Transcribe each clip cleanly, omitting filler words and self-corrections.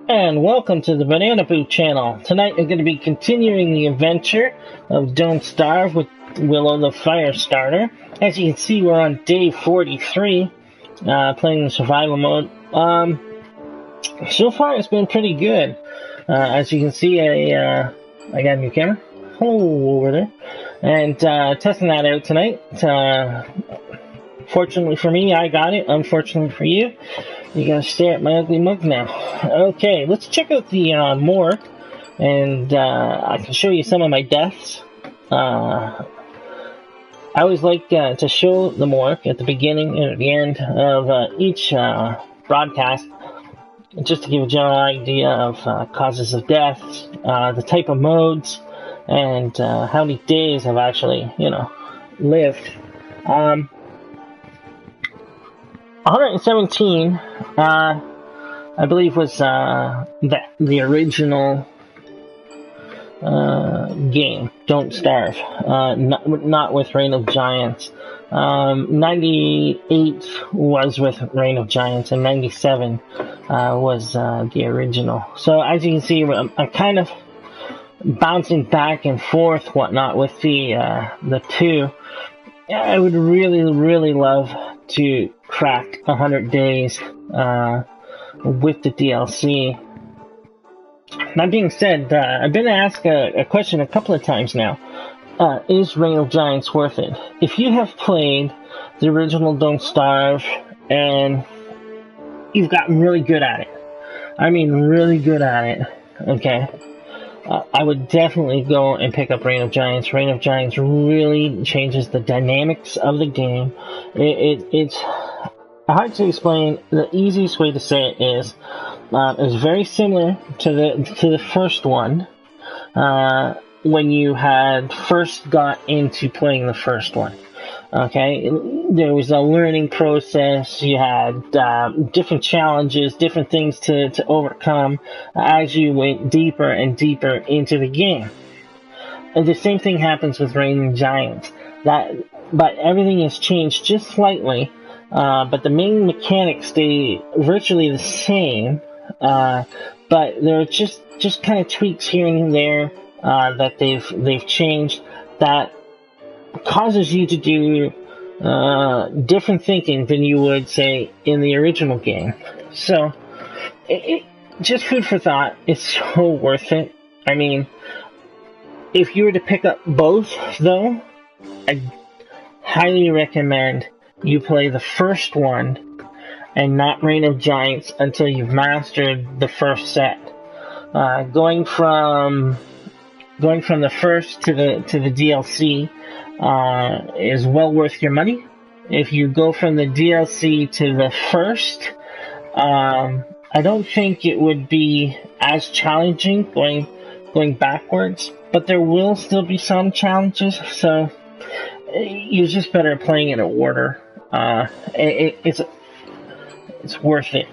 And welcome to the Banana Boot channel. Tonight we're going to be continuing the adventure of Don't Starve with Willow the Firestarter. As you can see, we're on day 43, playing the survival mode. So far it's been pretty good. As you can see, I got a new camera. Hello over there. And testing that out tonight. Fortunately for me, I got it. Unfortunately for you, you gotta stare at my ugly mug now. Okay, let's check out the morgue, and I can show you some of my deaths. I always like to show the morgue at the beginning and at the end of each broadcast, just to give a general idea of causes of death, the type of modes, and how many days I've actually, lived. 117, I believe, was the original game, Don't Starve, not with Reign of Giants. 98 was with Reign of Giants, and 97 was the original. So as you can see, I'm kind of bouncing back and forth, whatnot, with the two. I would really love to crack 100 days with the DLC. That being said, I've been asked a question a couple of times now. Is Reign of Giants worth it? If you have played the original Don't Starve and you've gotten really good at it, I mean really good at it, okay? I would definitely go and pick up Reign of Giants. Reign of Giants really changes the dynamics of the game. It's hard to explain. The easiest way to say it is, it's very similar to the first one. When you had first got into playing the first one. Okay, there was a learning process. You had different challenges, different things to overcome as you went deeper and deeper into the game. And the same thing happens with Reign of Giants. But everything has changed just slightly. But the main mechanics stay virtually the same. But there are just kind of tweaks here and there that they've changed that causes you to do different thinking than you would, say, in the original game. So, just food for thought. It's so worth it. I mean, if you were to pick up both, though, I highly recommend you play the first one and not Reign of Giants until you've mastered the first set. Going from the first to the DLC is well worth your money. If you go from the DLC to the first, I don't think it would be as challenging going backwards, but there will still be some challenges, so you're just better playing in order. It's worth it.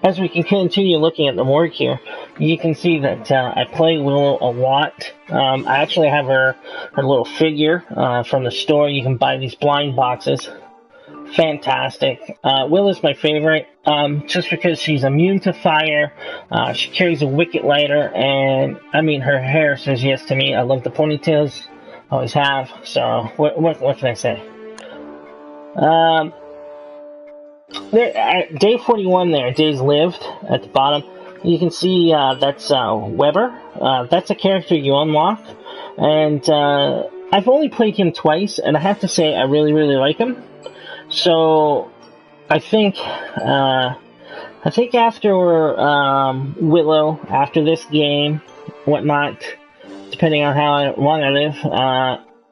As we can continue looking at the morgue here, you can see that I play Willow a lot. I actually have her little figure from the store. You can buy these blind boxes. Fantastic. Willow's my favorite, just because she's immune to fire. She carries a wicket lighter, and I mean, her hair says yes to me. I love the ponytails, always have. So what can I say? There, day 41 there, days lived, at the bottom, you can see that's Weber. That's a character you unlock, and I've only played him twice, and I have to say I really like him. So I think after Willow, after this game, whatnot, depending on how long I live,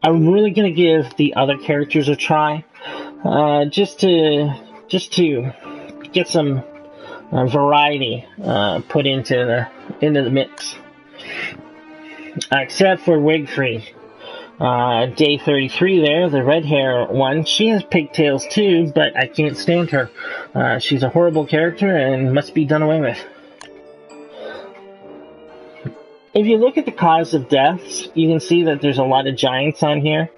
I'm really gonna give the other characters a try, just to get some variety put into the mix. Except for Wigfrey. Day 33 there, the red hair one. She has pigtails too, but I can't stand her. She's a horrible character and must be done away with. If you look at the cause of deaths, you can see that there's a lot of giants on here.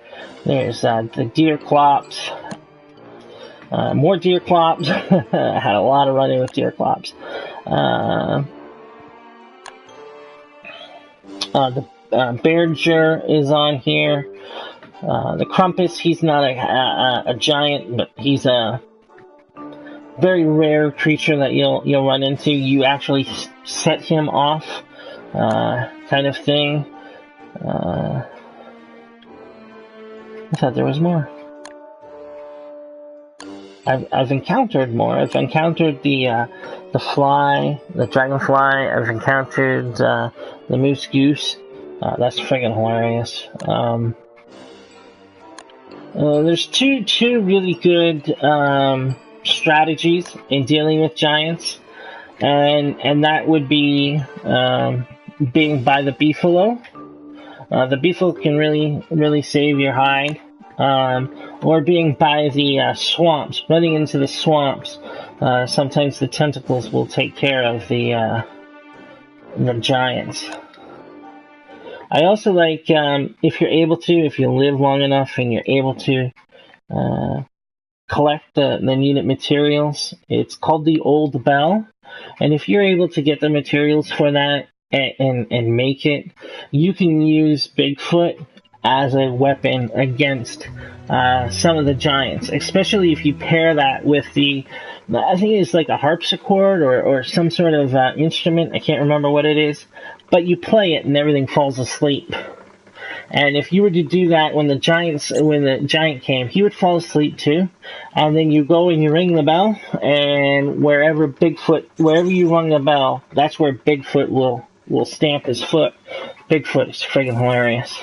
There's the deer clops, More deer clops. I had a lot of running with deer clops. The Berger is on here. The Crumpus, he's not a giant, but he's a very rare creature that you'll run into. You actually set him off, kind of thing. I thought there was more. I've encountered more. I've encountered the fly, the dragonfly. I've encountered the moose goose. That's friggin' hilarious. There's two really good strategies in dealing with giants, and that would be being by the beefalo. The beefalo can really save your hide. Or being by the swamps, running into the swamps. Sometimes the tentacles will take care of the giants. I also like, if you're able to, if you live long enough and you're able to collect the needed materials, it's called the Old Bell. And if you're able to get the materials for that and make it, you can use Bigfoot as a weapon against some of the giants, especially if you pair that with I think it's like a harpsichord or some sort of instrument. I can't remember what it is, but you play it and everything falls asleep. And if you were to do that when the giant came, he would fall asleep too. And then you go and you ring the bell, and wherever you rung the bell, that's where Bigfoot will stamp his foot. Bigfoot is friggin' hilarious.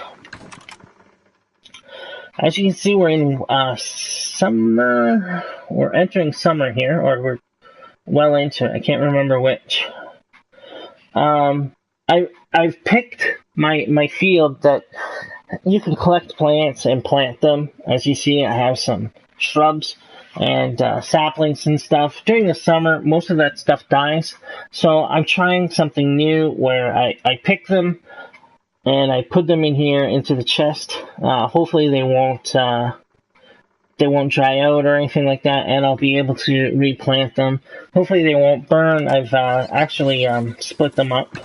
As you can see, we're in summer. We're entering summer here, or we're well into it. I can't remember which. I've picked my field that you can collect plants and plant them. As you see, I have some shrubs and saplings and stuff. During the summer, most of that stuff dies. So I'm trying something new where I pick them and I put them in here into the chest. Hopefully they won't dry out or anything like that, and I'll be able to replant them. Hopefully they won't burn. I've actually split them up.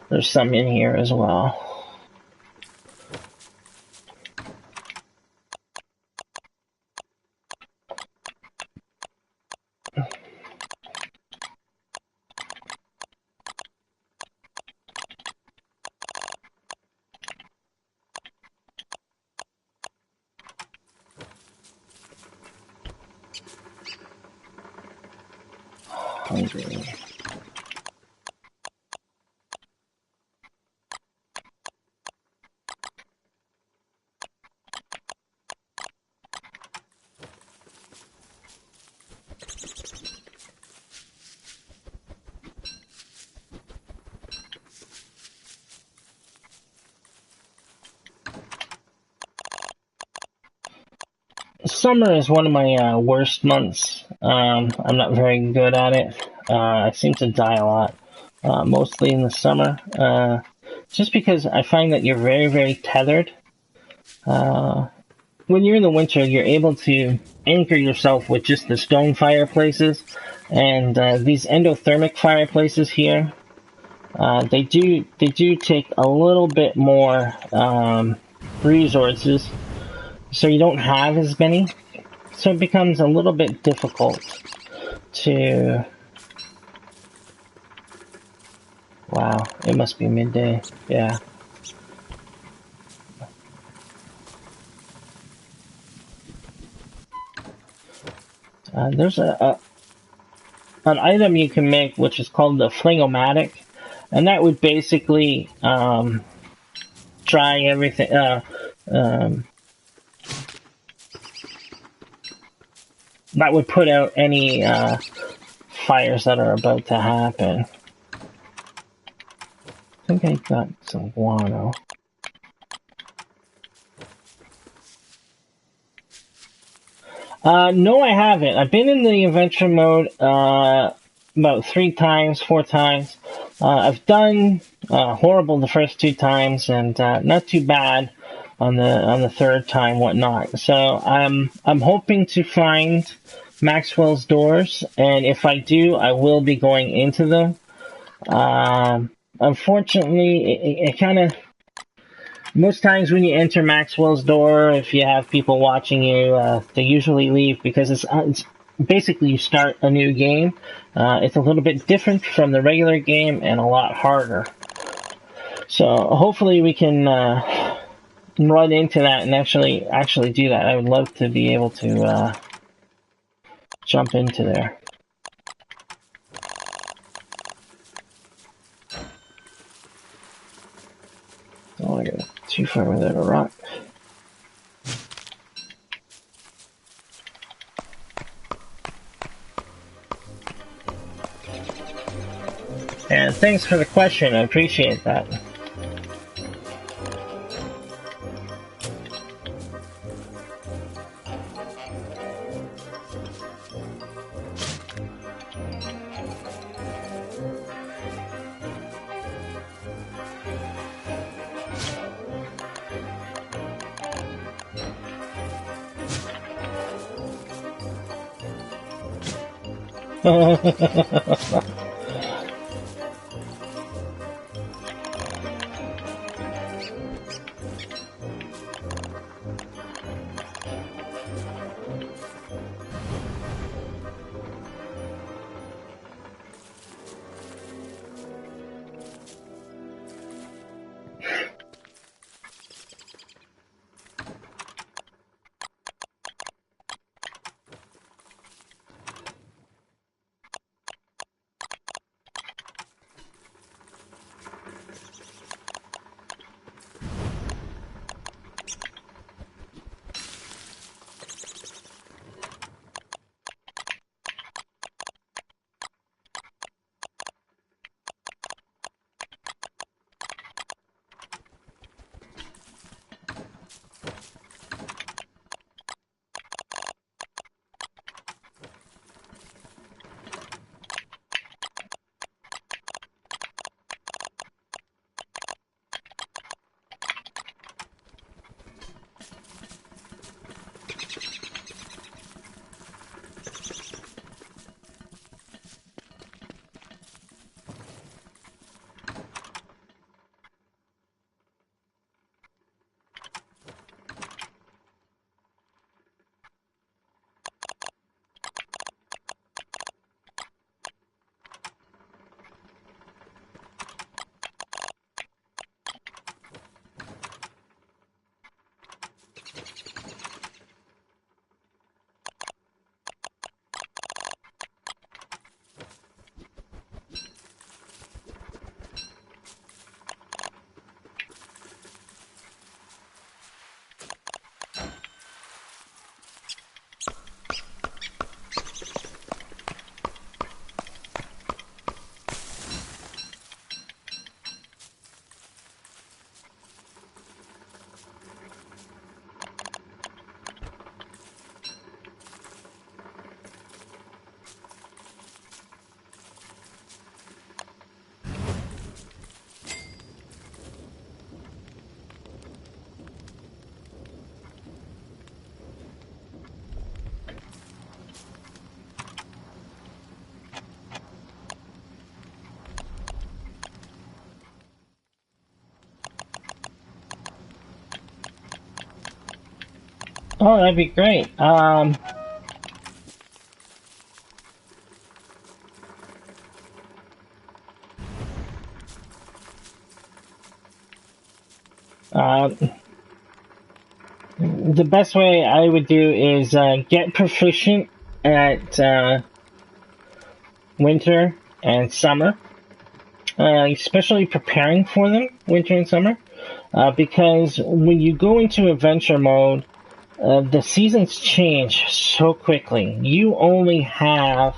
There's some in here as well. Hungry. Summer is one of my worst months. I'm not very good at it. I seem to die a lot, mostly in the summer, just because I find that you're very, very tethered. When you're in the winter, you're able to anchor yourself with just the stone fireplaces, and these endothermic fireplaces here, they do take a little bit more resources. So you don't have as many, so it becomes a little bit difficult to... Wow, it must be midday, yeah. There's an item you can make which is called the Flingomatic, and that would basically dry everything... that would put out any fires that are about to happen. I think I got some guano. No, I haven't. I've been in the adventure mode about 4 times. I've done horrible the first 2 times, and not too bad on the 3rd time, whatnot. So I'm hoping to find Maxwell's doors, and if I do, I will be going into them. Unfortunately, it kind of most times when you enter Maxwell's door, if you have people watching you, they usually leave because it's basically you start a new game. It's a little bit different from the regular game and a lot harder. So hopefully we can run into that and actually do that. I would love to be able to jump into there. Oh, I got too far without a rock. And thanks for the question. I appreciate that. Oh, that'd be great. Uh, the best way I would do is get proficient at winter and summer, especially preparing for them, winter and summer, because when you go into adventure mode, the seasons change so quickly. You only have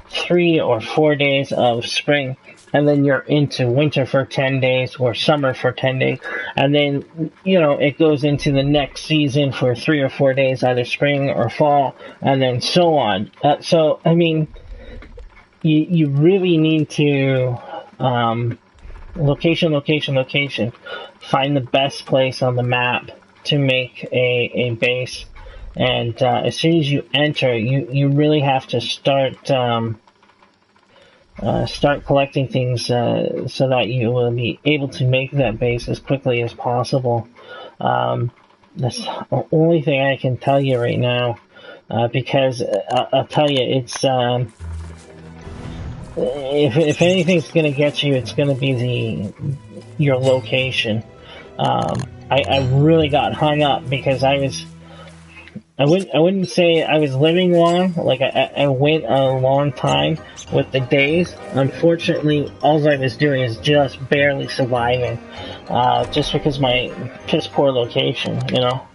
3 or 4 days of spring, and then you're into winter for 10 days or summer for 10 days. And then, it goes into the next season for 3 or 4 days, either spring or fall, and then so on. So, I mean, you really need to, location, find the best place on the map to make a base And as soon as you enter, you really have to start collecting things so that you will be able to make that base as quickly as possible. That's the only thing I can tell you right now, because I'll tell you, it's if anything's going to get you, it's going to be your location. I really got hung up because I wouldn't say I was living long. Like I went a long time with the days. Unfortunately, all I was doing is just barely surviving, just because my piss poor location. You know.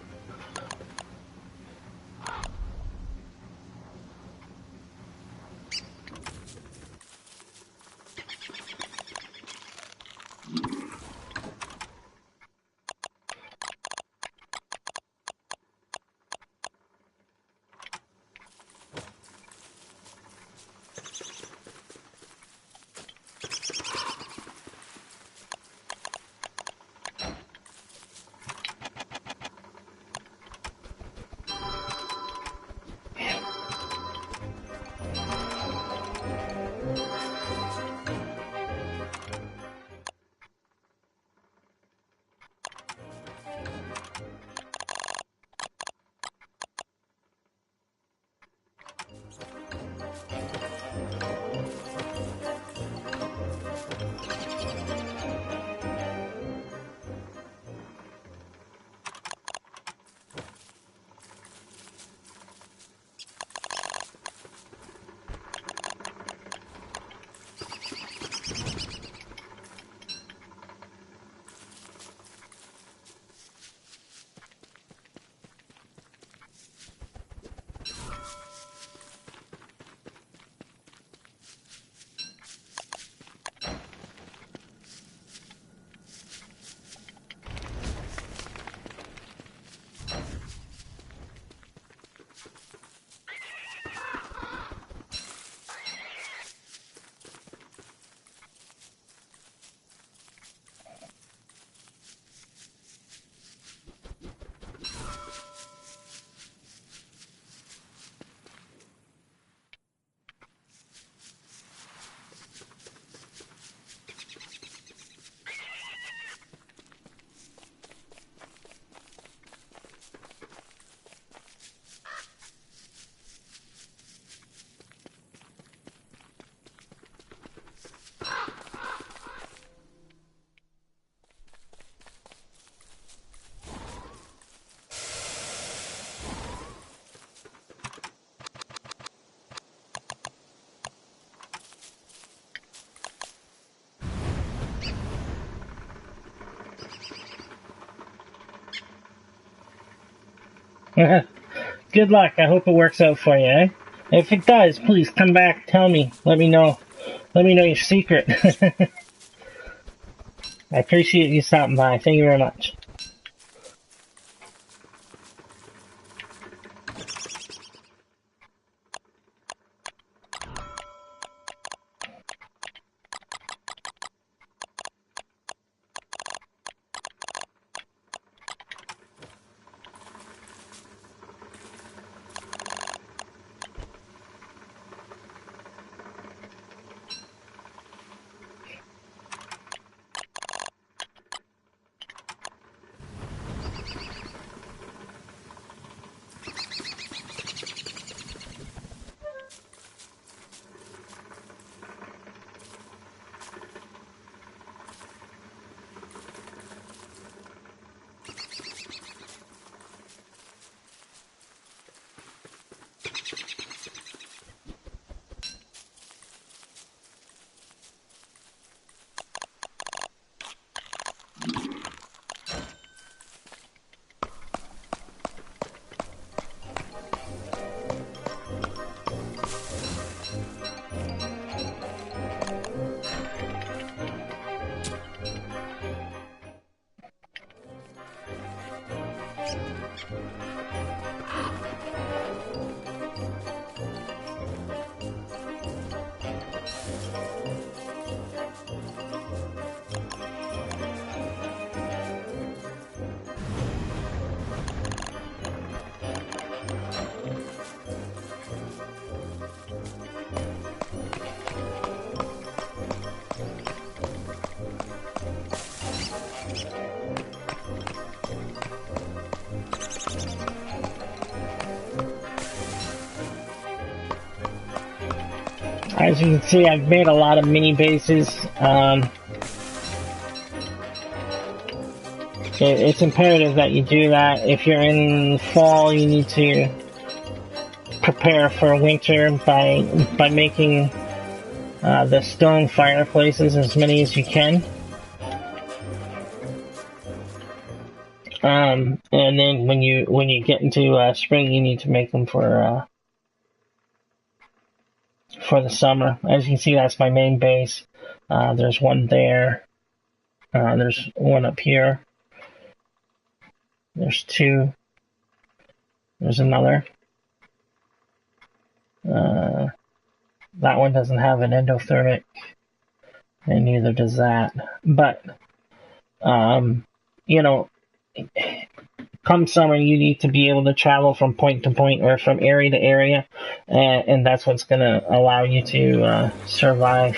Good luck. I hope it works out for you. Eh? If it does, please come back. Tell me. Let me know. Let me know your secret. I appreciate you stopping by. Thank you very much. As you can see, I've made a lot of mini bases. It's imperative that you do that. If you're in fall, you need to prepare for winter by making the stone fireplaces, as many as you can. And then when you get into spring, you need to make them for the summer. As you can see, that's my main base. There's one there. There's one up here. There's two. There's another. That one doesn't have an endothermic, and neither does that. But, you know, come summer, you need to be able to travel from point to point or from area to area, and that's what's going to allow you to survive.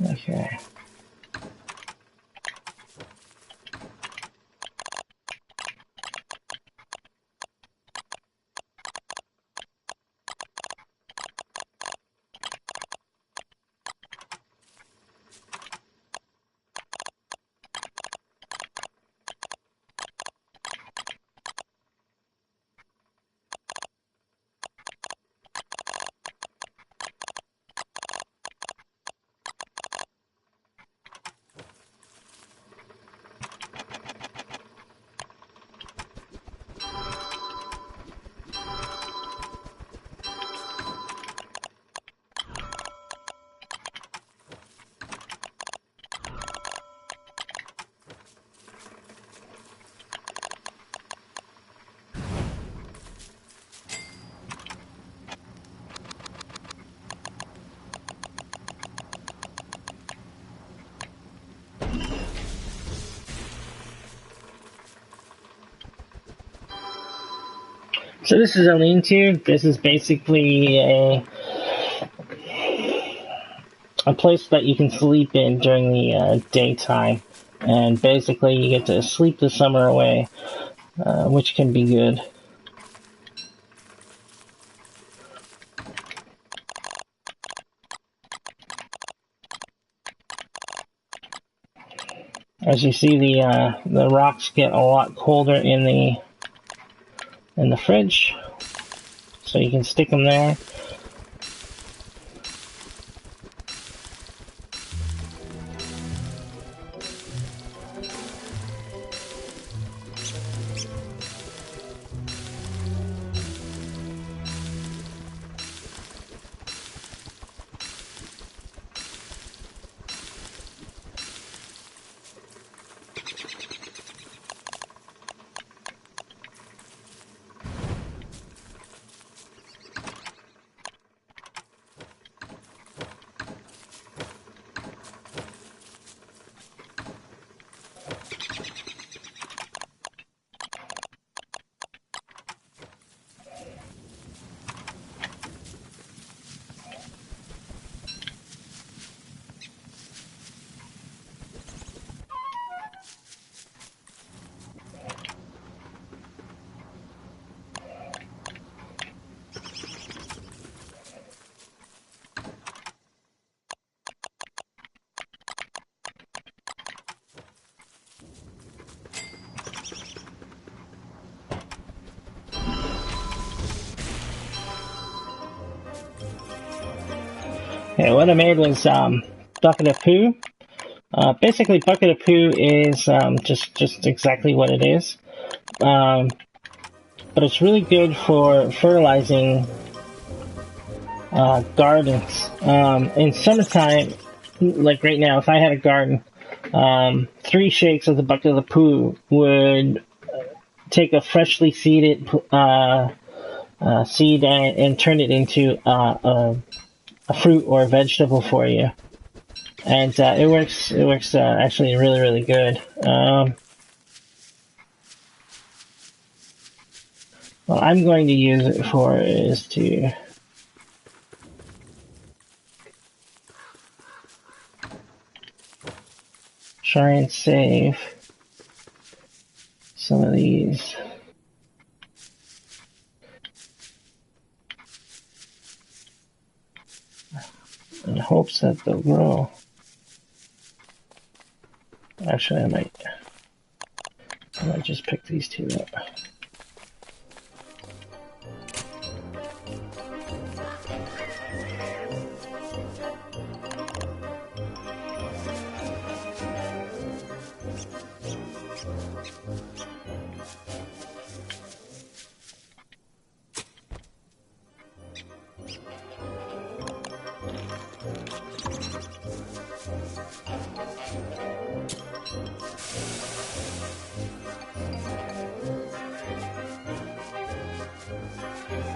Okay. So this is a lean-to. This is basically a place that you can sleep in during the daytime, and basically you get to sleep the summer away, which can be good. As you see, the rocks get a lot colder in the fridge, so you can stick them there. Okay, what I made was bucket of poo. Basically, bucket of poo is just exactly what it is. But it's really good for fertilizing gardens. In summertime, like right now, if I had a garden, 3 shakes of the bucket of poo would take a freshly seeded seed and turn it into a fruit or a vegetable for you. And it works. It works actually really, really good. What I'm going to use it for is to try and save some of these. In hopes that they'll grow. Actually, I might just pick these 2 up.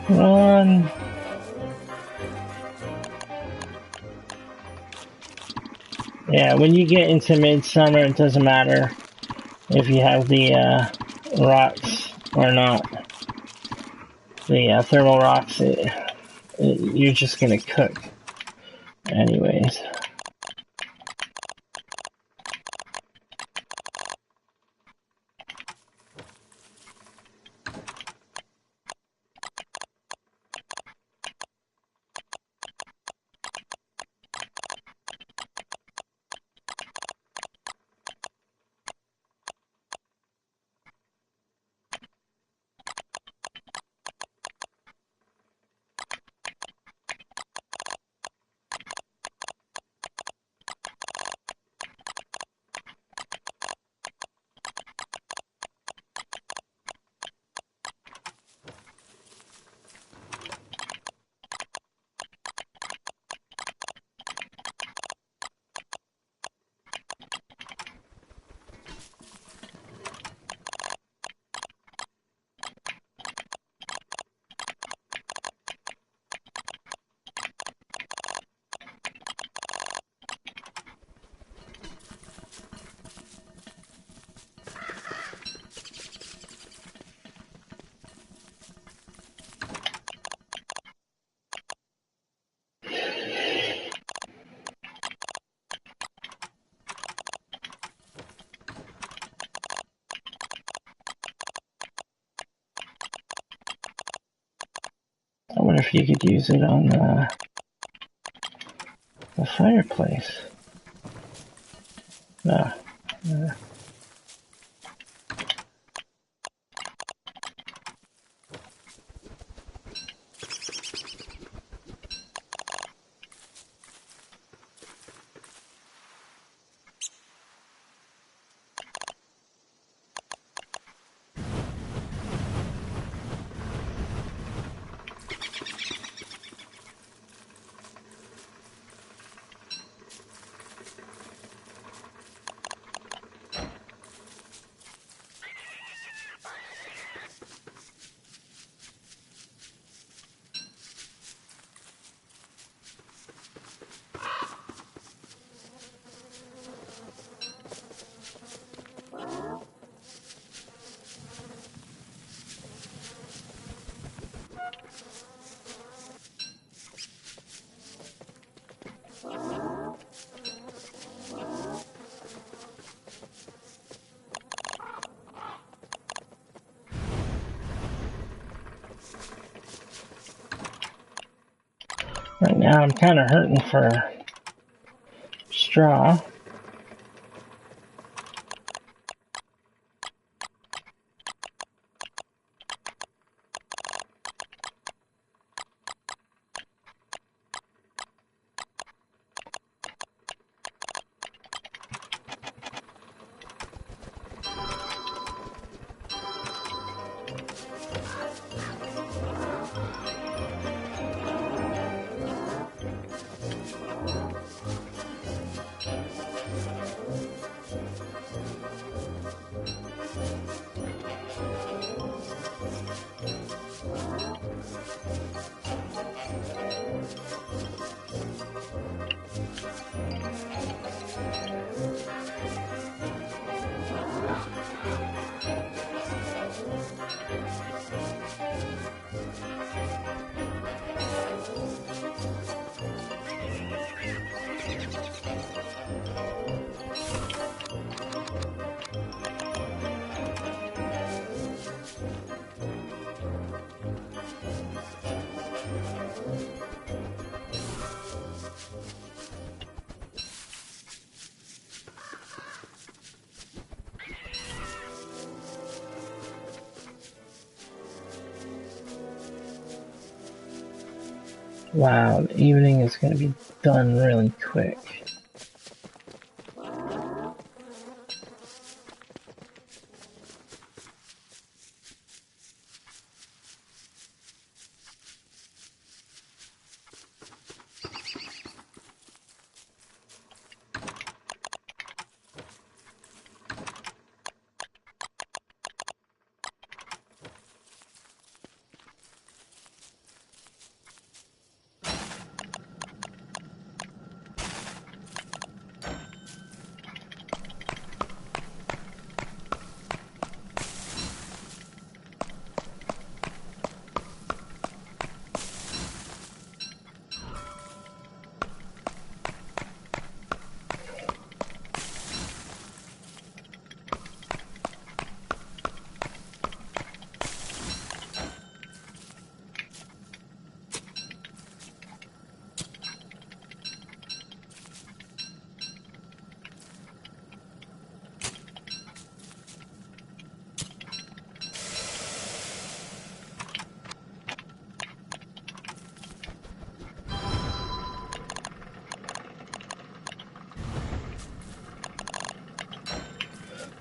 Run. Yeah, when you get into midsummer, it doesn't matter if you have the rocks or not. The thermal rocks, you're just gonna cook anyways. I wonder if you could use it on the fireplace. No. Right now I'm kind of hurting for straw. Wow, the evening is going to be done really quick.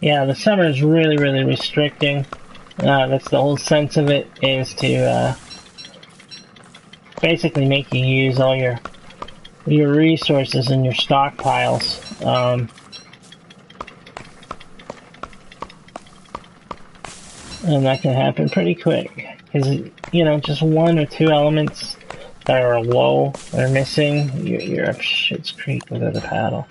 Yeah, the summer is really, really restricting. That's the whole sense of it, is to basically make you use all your resources and your stockpiles. And that can happen pretty quick. Because, you know, just one or two elements that are low or missing, you're up shit's creek without a paddle.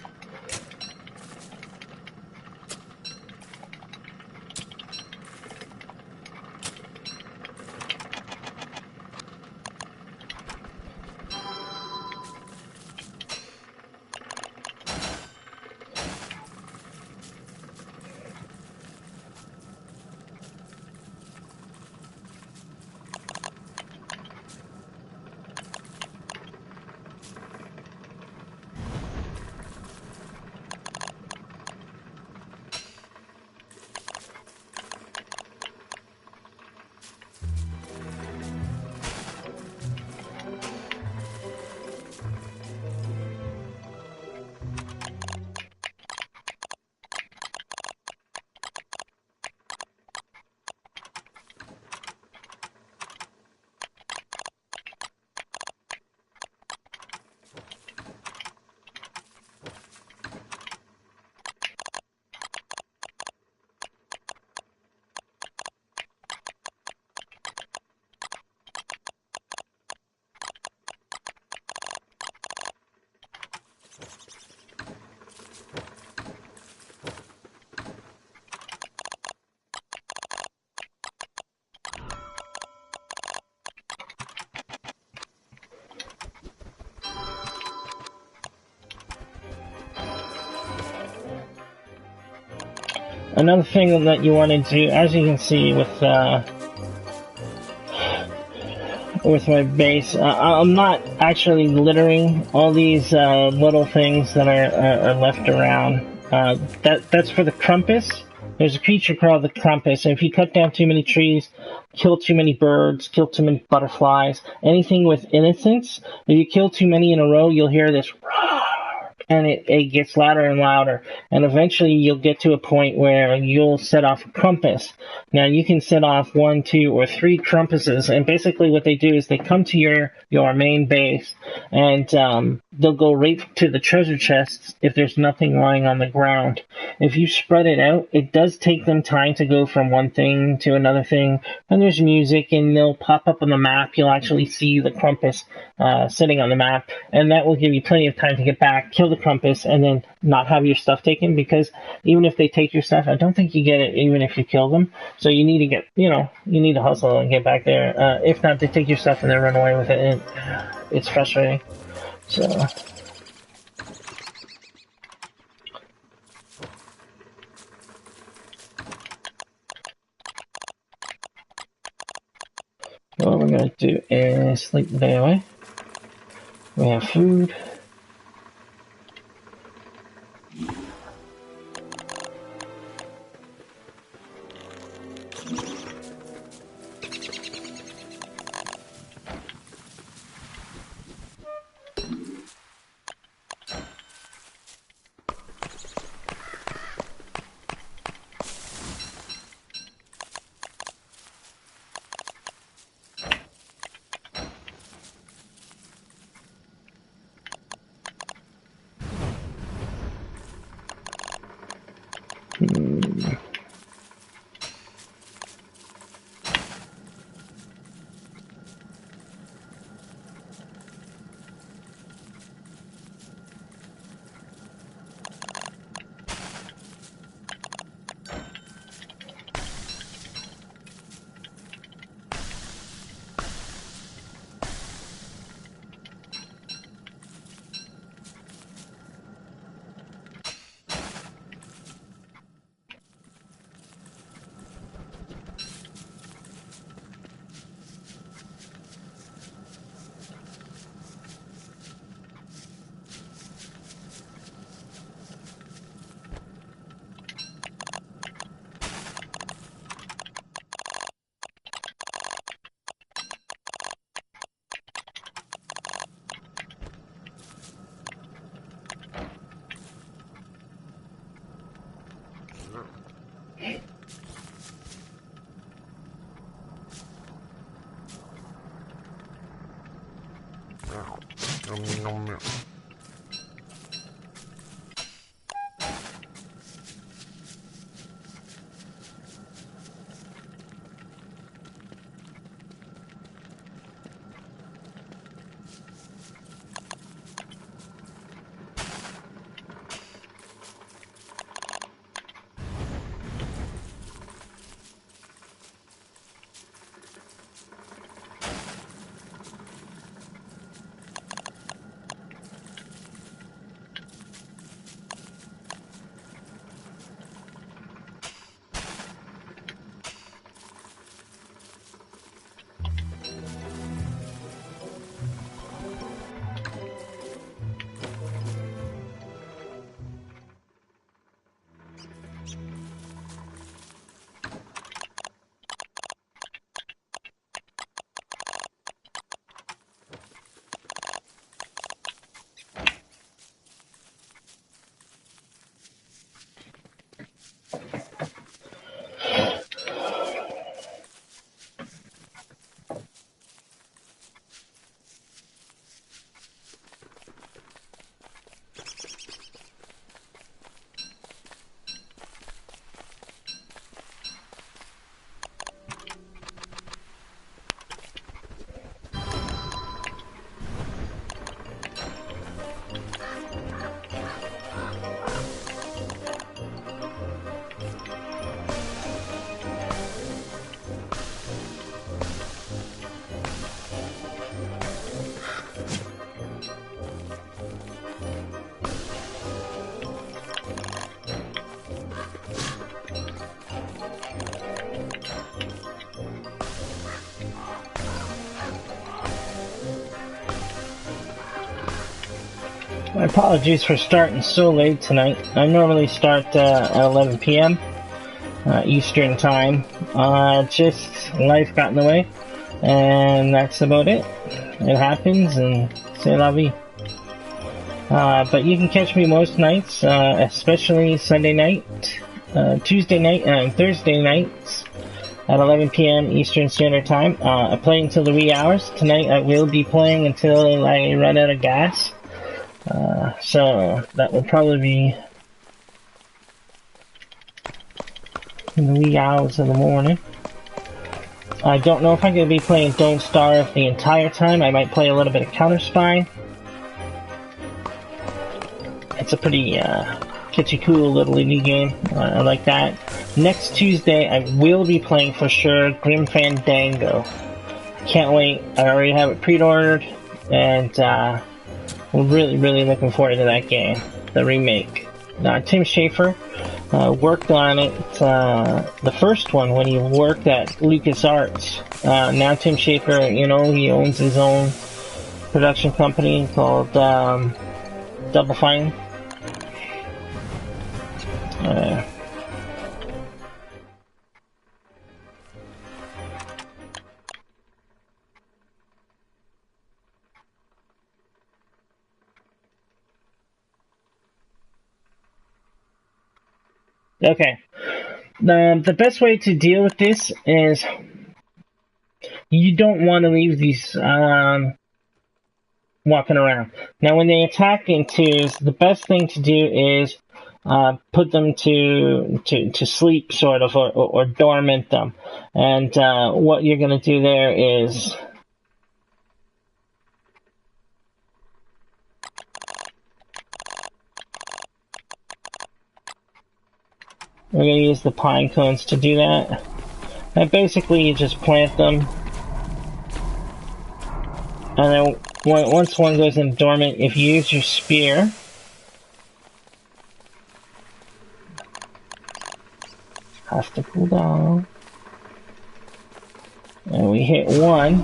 Another thing that you want to do, as you can see with my base, I'm not actually littering all these little things that are left around. That's for the Krampus. There's a creature called the Krampus, and if you cut down too many trees, kill too many birds, kill too many butterflies, anything with innocence, if you kill too many in a row, you'll hear this roar, and it gets louder and louder, and eventually you'll get to a point where you'll set off a Krampus. Now you can set off 1, 2, or 3 Krampuses, and basically what they do is they come to your main base, and they'll go right to the treasure chests if there's nothing lying on the ground. If you spread it out, it does take them time to go from one thing to another thing, and there's music, and they'll pop up on the map. You'll actually see the Krampus sitting on the map, and that will give you plenty of time to get back, kill the Krampus, and then not have your stuff taken, because even if they take your stuff, I don't think you get it even if you kill them. So you need to get, you need to hustle and get back there. If not, they take your stuff and they run away with it, and it's frustrating. So. What we're going to do is sleep the day away. We have food. My apologies for starting so late tonight. I normally start at 11 p.m. Eastern time. Just life got in the way, and that's about it. It happens, and c'est la vie. But you can catch me most nights, especially Sunday night, Tuesday night, and Thursday nights at 11 p.m. Eastern Standard Time. I play until the wee hours. Tonight I will be playing until I run out of gas. So that will probably be in the wee hours of the morning. I don't know if I'm going to be playing Don't Starve the entire time. I might play a little bit of Counter Spy. It's a pretty kitschy cool little indie game. I like that. Next Tuesday I will be playing for sure Grim Fandango. Can't wait. I already have it pre-ordered, and I'm really looking forward to that game, the remake. Tim Schafer worked on it, the first one when he worked at LucasArts. Now Tim Schafer, he owns his own production company called Double Fine. Okay. The best way to deal with this is you don't want to leave these walking around. Now, when they attack in twos, the best thing to do is put them to sleep, sort of, or dormant them. And what you're going to do there is we're going to use the pine cones to do that. And basically, you just plant them. And then once one goes in dormant, if you use your spear, has to cool down. And we hit one.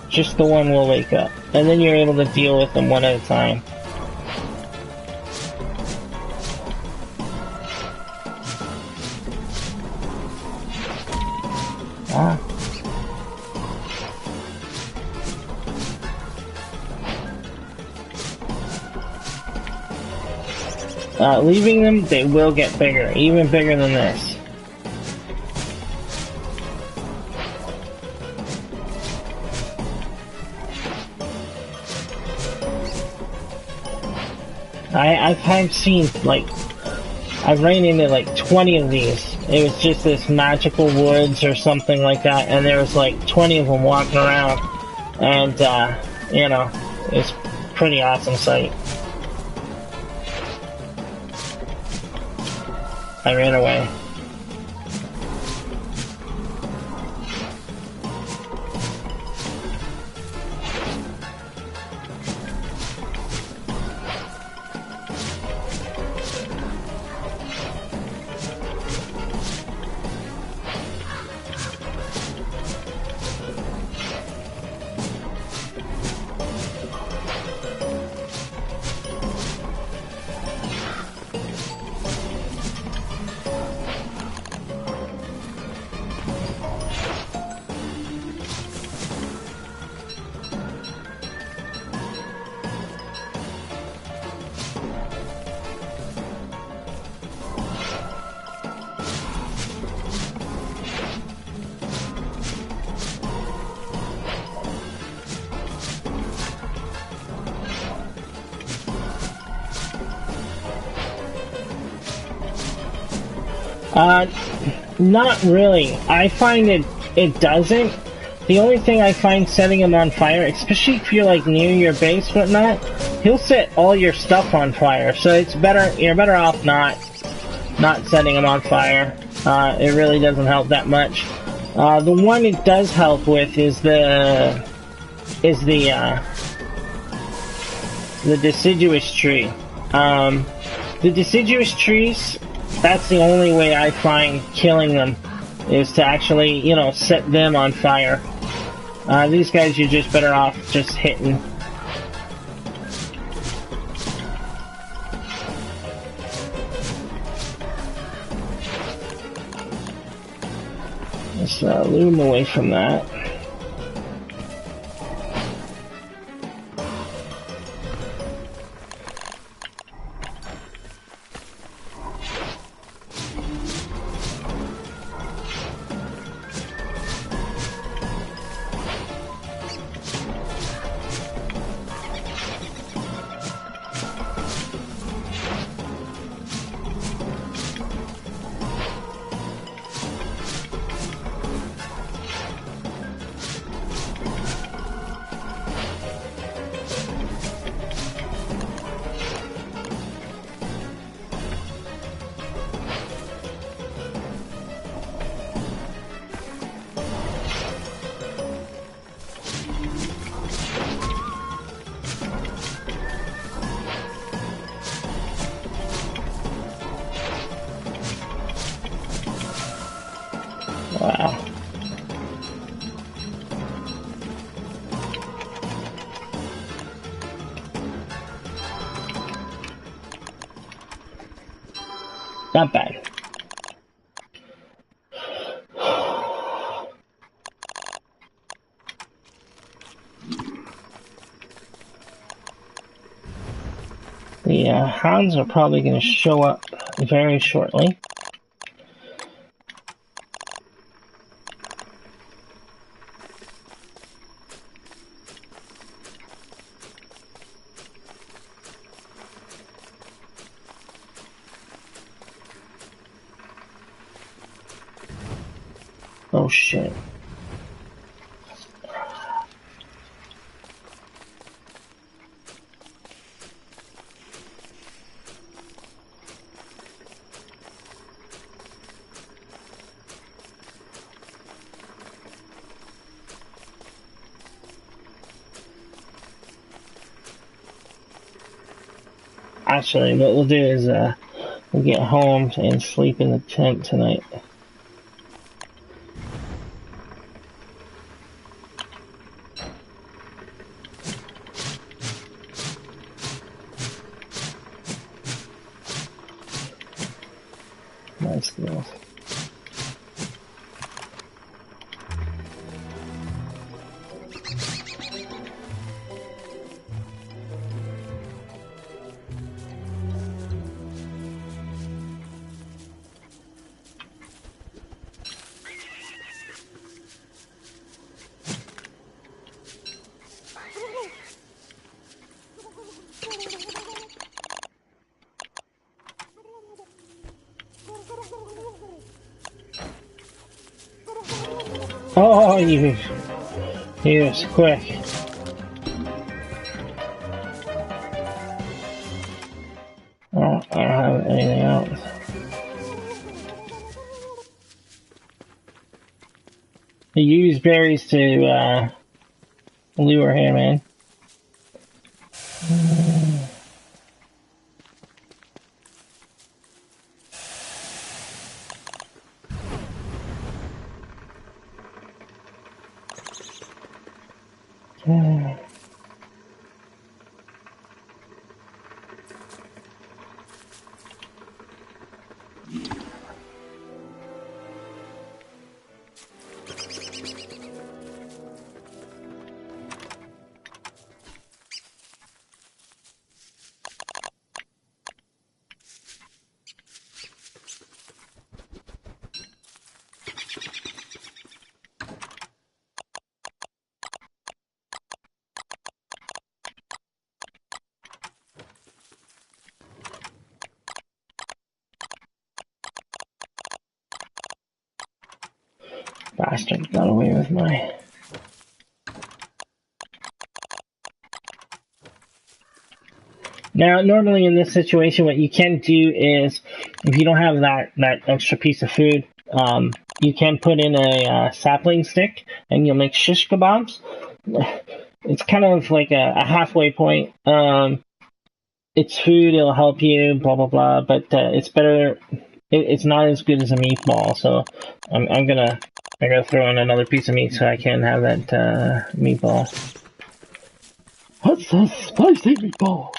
Just the one will wake up. And then you're able to deal with them one at a time. Leaving them, they will get bigger, even bigger than this. I've seen, like, I've ran into like 20 of these. It was just this magical woods or something like that, and there was like 20 of them walking around, and, you know, it's pretty awesome sight. I ran away. Not really. I find it doesn't. The only thing I find setting him on fire, especially if you're like near your base, whatnot, he'll set all your stuff on fire. So it's better. You're better off not setting him on fire. It really doesn't help that much. The one it does help with is the deciduous tree. The deciduous trees. That's the only way I find killing them, is to actually, you know, set them on fire. These guys, you're just better off just hitting. Let's lure them away from that. Wow. Not bad. The hounds are probably going to show up very shortly. Oh shit. Actually, what we'll do is we'll get home and sleep in the tent tonight. Nice girl. Oh, he was quick. Oh, I don't have anything else. He used berries to lure him in. Bastard got away with my... Now, normally in this situation, what you can do is, if you don't have that extra piece of food, you can put in a sapling stick, and you'll make shish kebabs. It's kind of like a halfway point. It's food, it'll help you, blah, blah, blah, but it's better... It's not as good as a meatball, so I'm gonna throw in another piece of meat so I can have that meatball. What's a spicy meatball?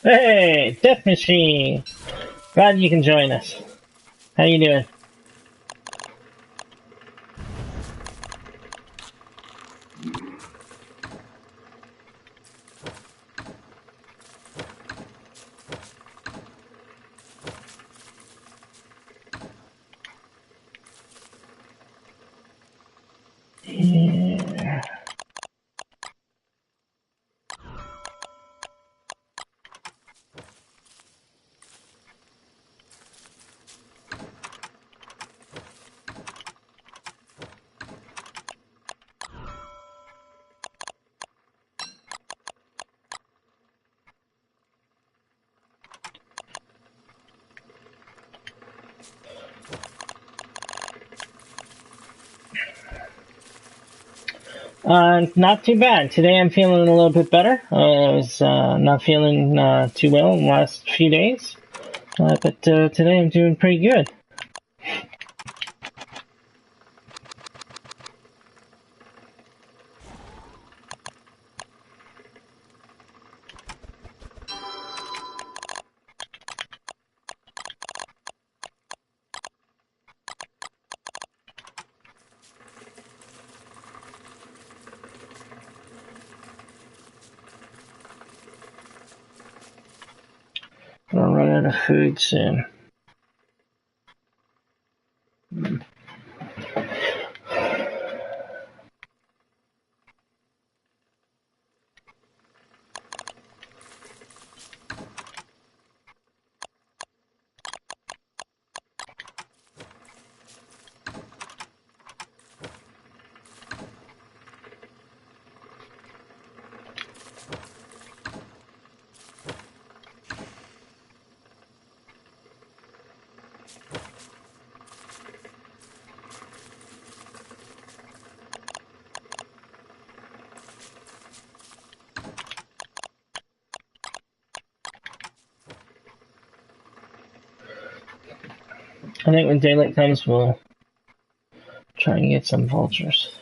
Hey, Death Machine! Glad you can join us. How you doing? Yeah. Not too bad. Today I'm feeling a little bit better. I was not feeling too well in the last few days, but today I'm doing pretty good. Gonna run out of food soon. I think when daylight comes, we'll try and get some vultures.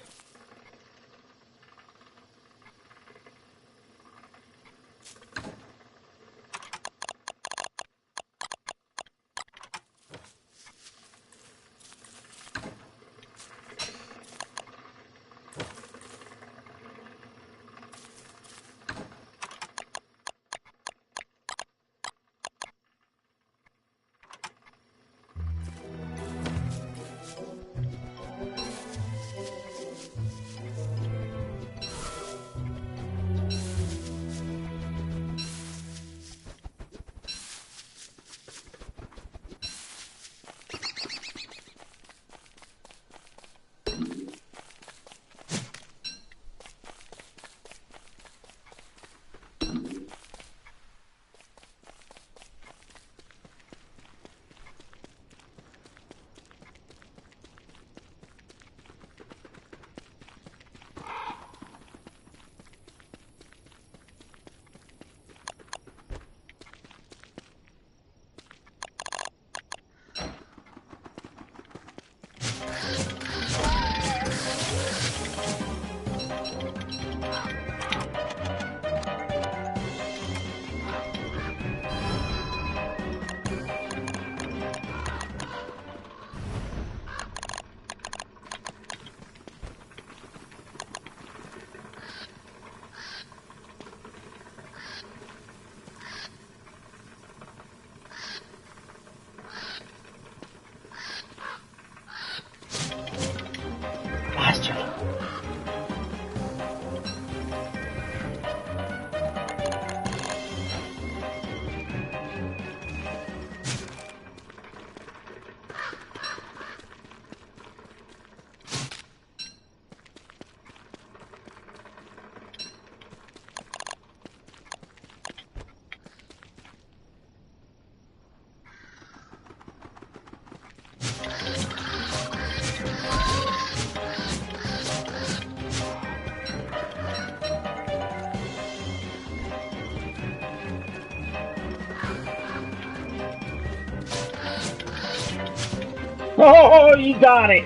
Oh, you got it.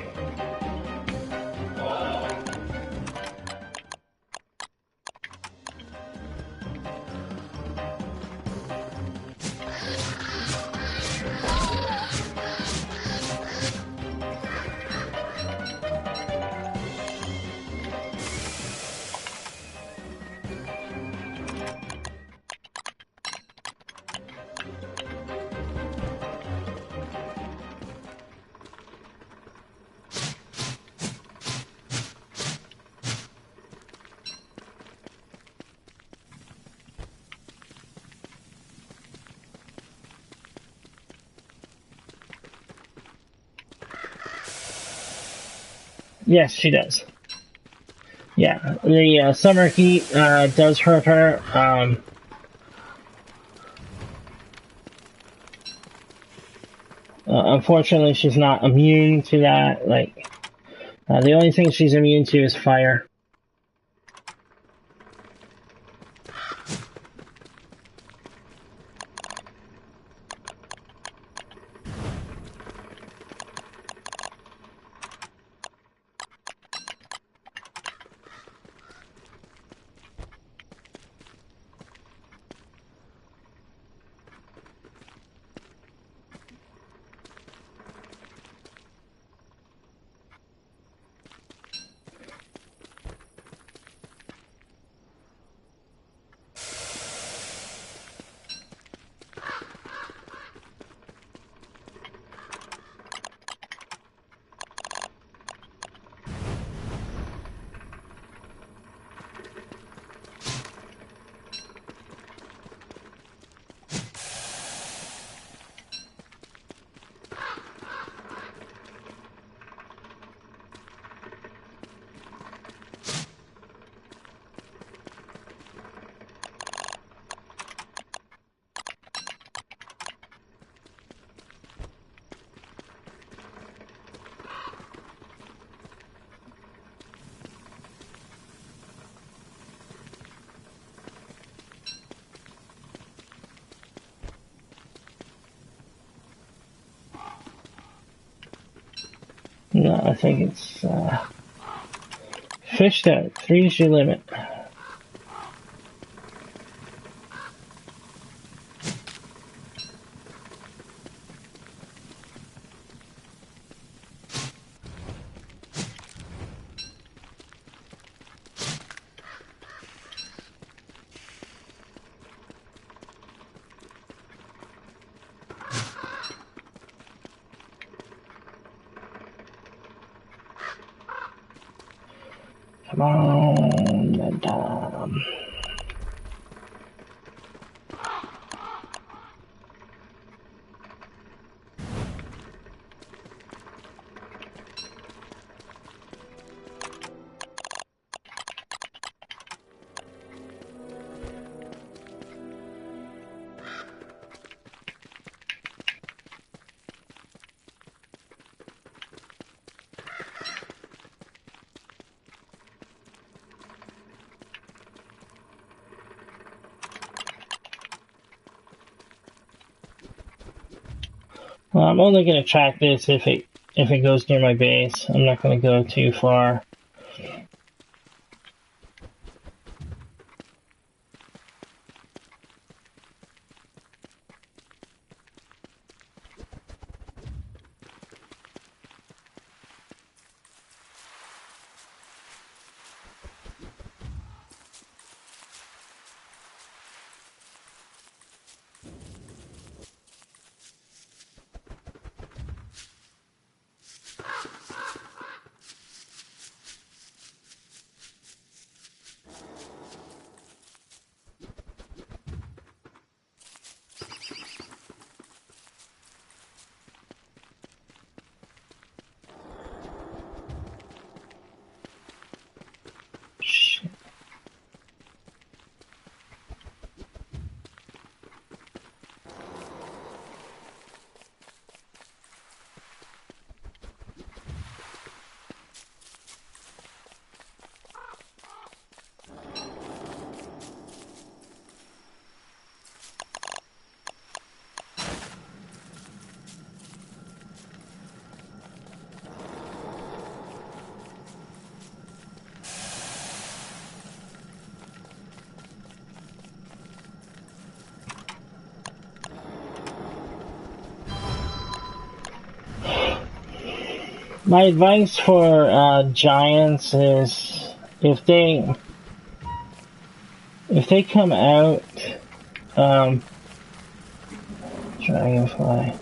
Yes, she does. Yeah, the summer heat does hurt her. Unfortunately, she's not immune to that. Like, the only thing she's immune to is fire. No, I think it's fished out. Three's your limit. Come on, madam. Well, I'm only going to track this if it goes near my base. I'm not going to go too far. My advice for giants is if they come out, dragonfly.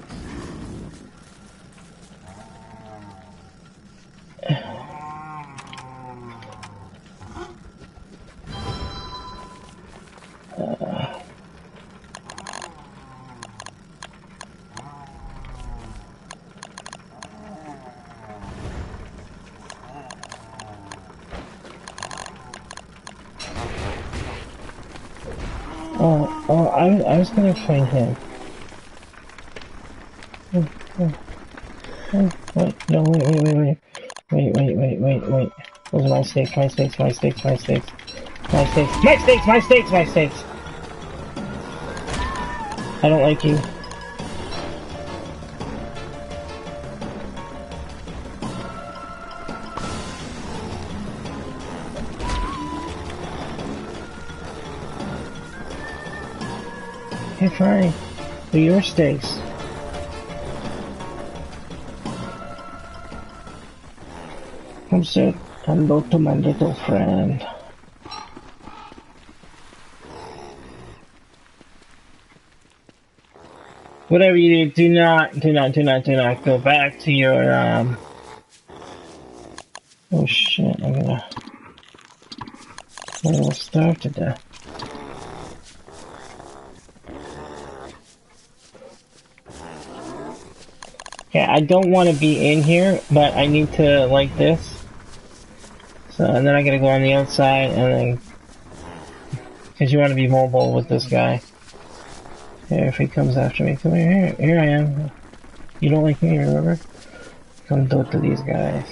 I was gonna find him. Wait, no, wait. Those are my steaks. I don't like you. Hey, Fry, they're your steaks. Come say hello to my little friend. Whatever you do, do not go back to your, oh shit, I'm gonna starve to death. Yeah, I don't want to be in here, but I need to, like this. So, and then I gotta go on the outside, and then, because you want to be mobile with this guy. Here, if he comes after me, come here I am. You don't like me, remember? Come do it to these guys.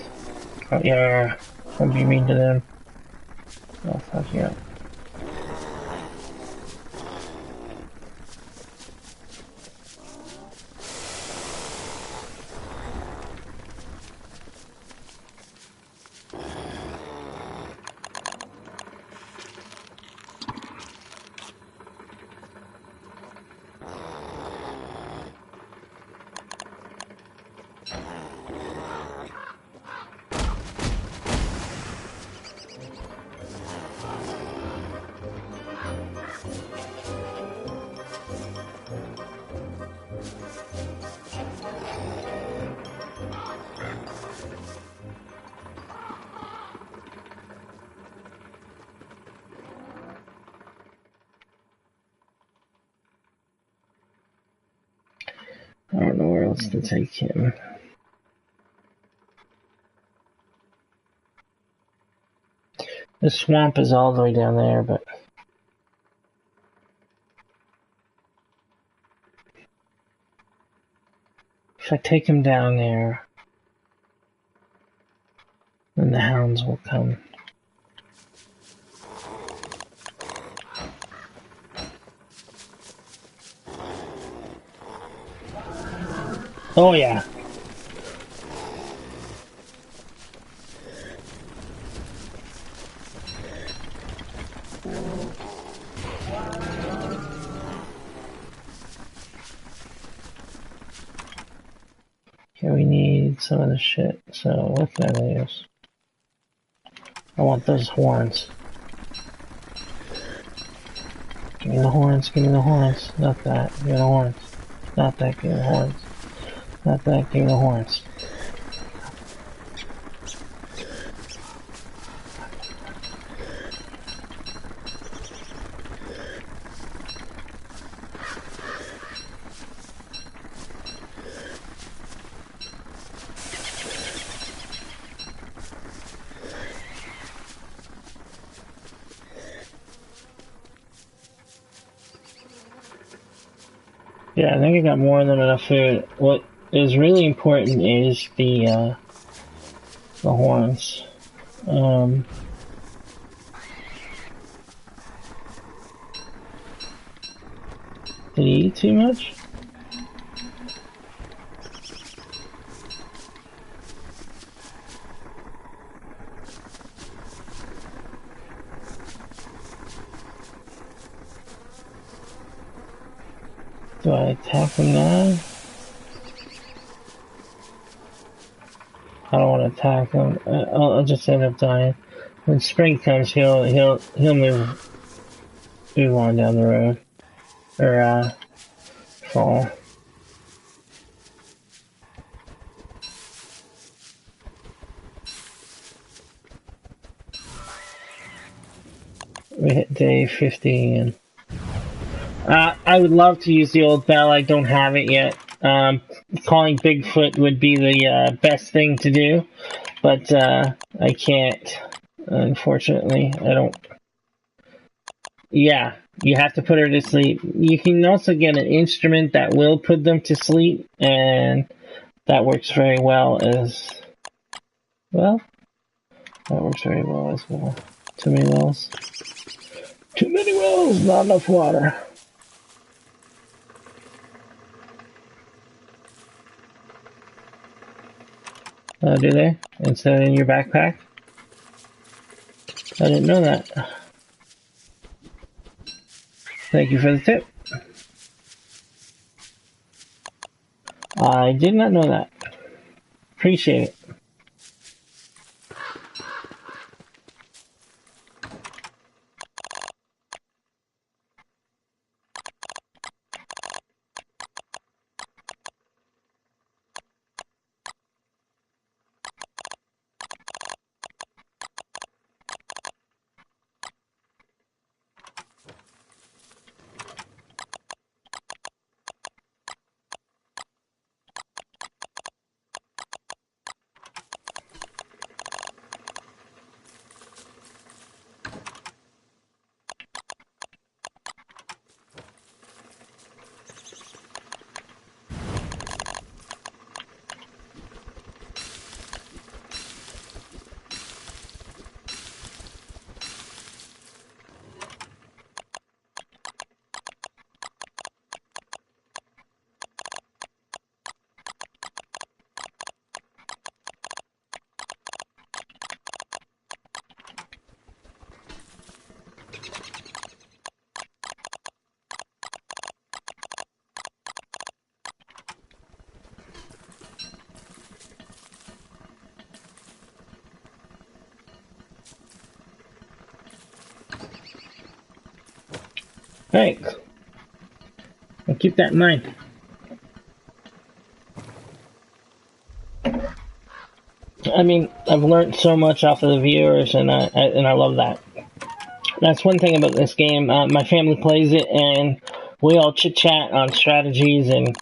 Oh, yeah, don't be mean to them. Oh, fuck yeah. I don't know where else to take him. The swamp is all the way down there, but if I take him down there, then the hounds will come. Oh yeah. Okay, we need some of the shit, so what can I use? I want those horns. Give me the horns, Not that, give me the horns. Not that, give me the horns. Not that, give me the horns. Yeah, I think I got more than enough food. What is really important is the horns. Did he eat too much? Do I attack him now? I don't want to attack him. I'll just end up dying. When spring comes, he'll move on down the road or fall. We hit day 50 and I would love to use the old bell. I don't have it yet. Calling Bigfoot would be the best thing to do, but I can't. Unfortunately, I don't. Yeah, you have to put her to sleep. You can also get an instrument that will put them to sleep, and that works very well as well. That works very well as well. Too many wells. Too many wells, not enough water. Oh, do they? Instead in your backpack? I didn't know that. Thank you for the tip. I did not know that. Appreciate it. Thanks. I'll keep that in mind. I mean, I've learned so much off of the viewers, and I love that. That's one thing about this game. My family plays it, and we all chit chat on strategies, and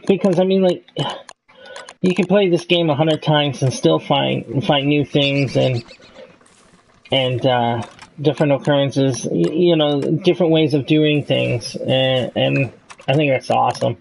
because I mean, like, you can play this game 100 times and still find new things and different occurrences. You know, different ways of doing things, and I think that's awesome.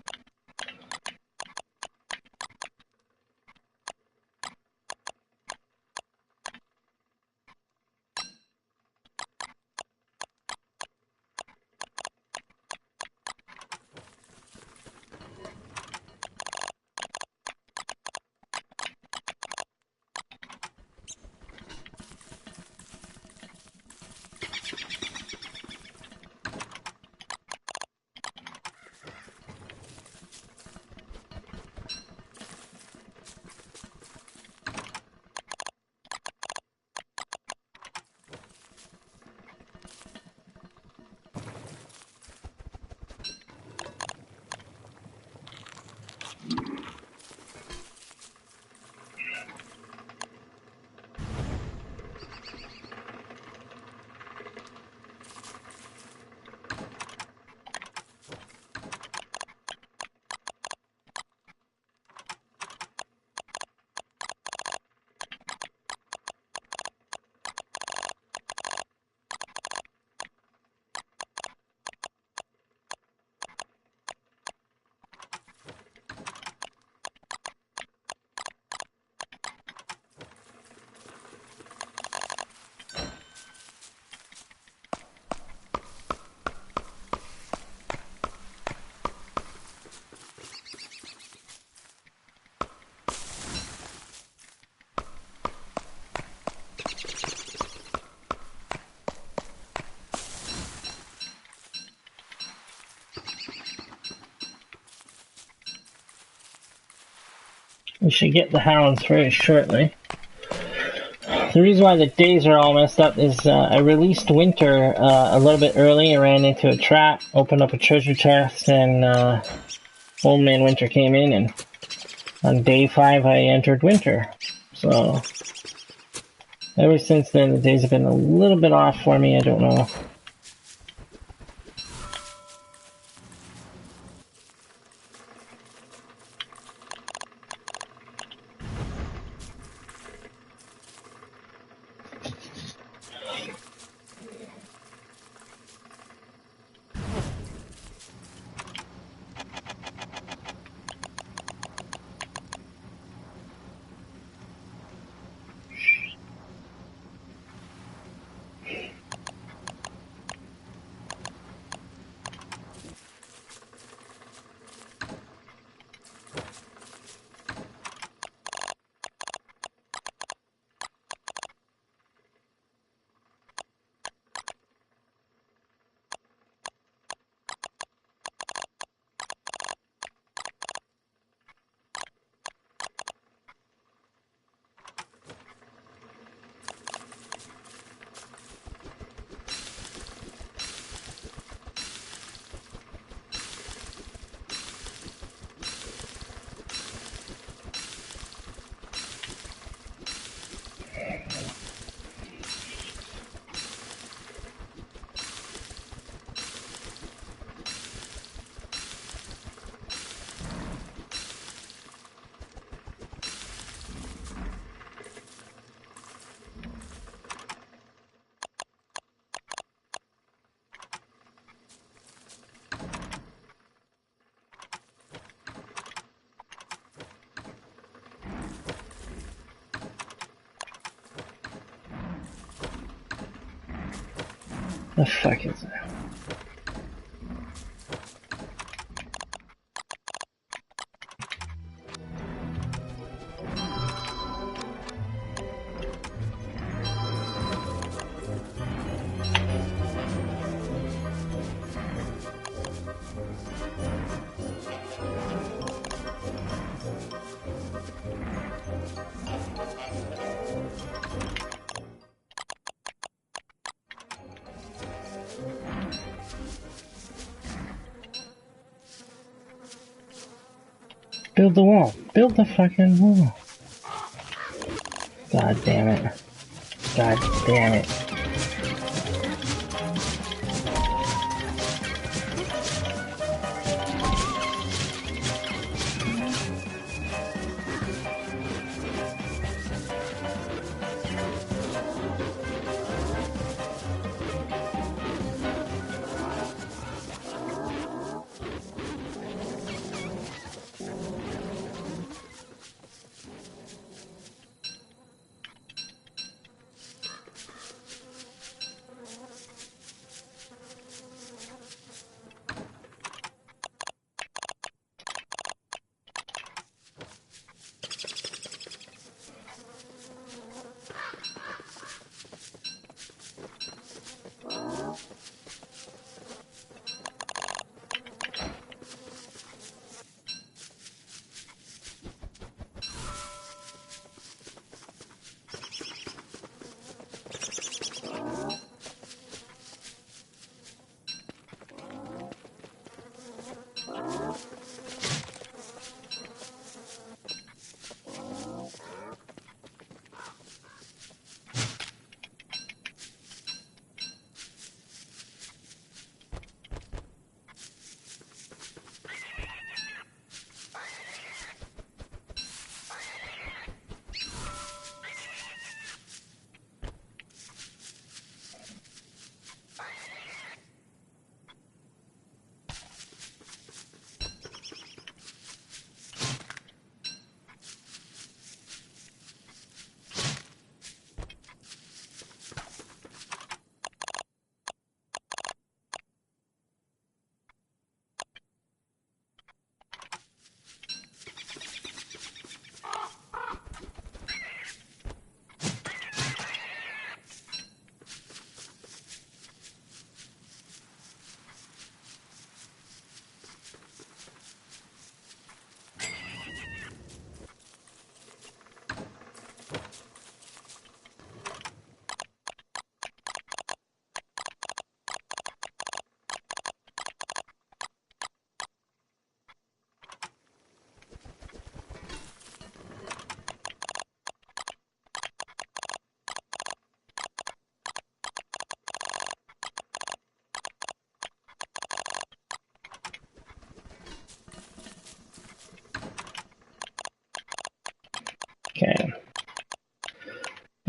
We should get the hounds very shortly. The reason why the days are all messed up is I released Winter a little bit early. I ran into a trap, opened up a treasure chest, and Old Man Winter came in, and on day 5 I entered Winter. So ever since then the days have been a little bit off for me. I don't know. The fuck is that? Build the wall. Build the fucking wall. God damn it. God damn it.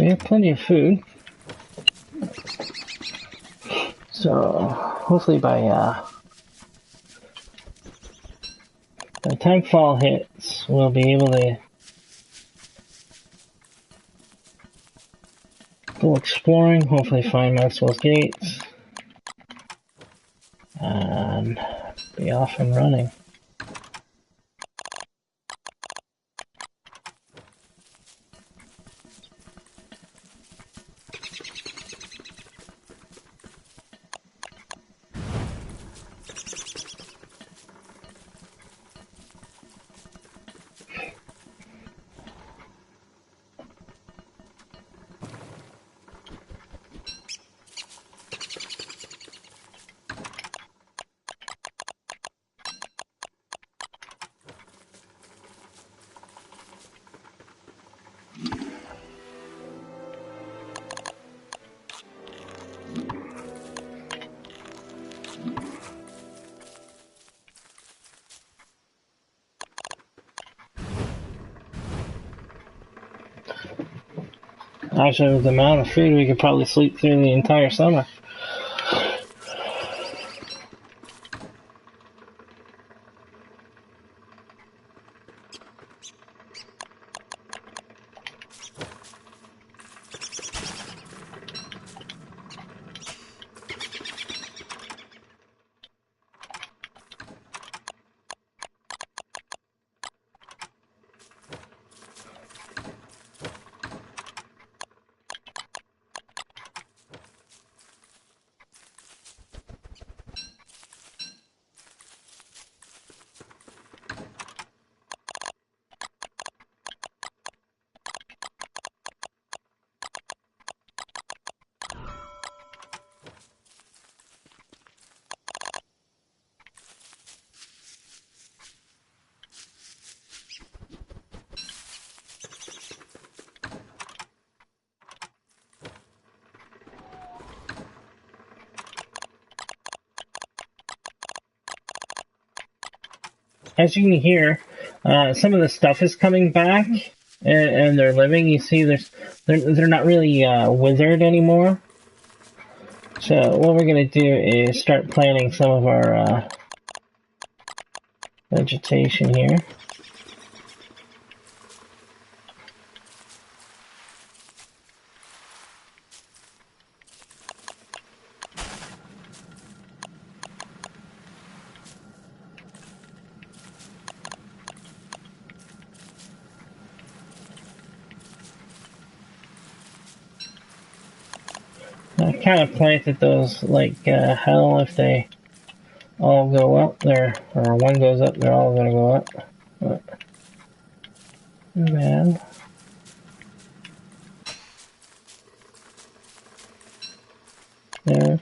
We have plenty of food. So hopefully by the time fall hits, we'll be able to go exploring, hopefully find Maxwell's Gates, and be off and running. Actually, with the amount of food, we could probably sleep through the entire summer. As you can hear, some of the stuff is coming back, and they're living. You see, they're not really withered anymore. So what we're gonna do is start planting some of our vegetation here. I kind of planted those like hell. If they all go up there, or one goes up, they're all going to go up. But, man. Yeah.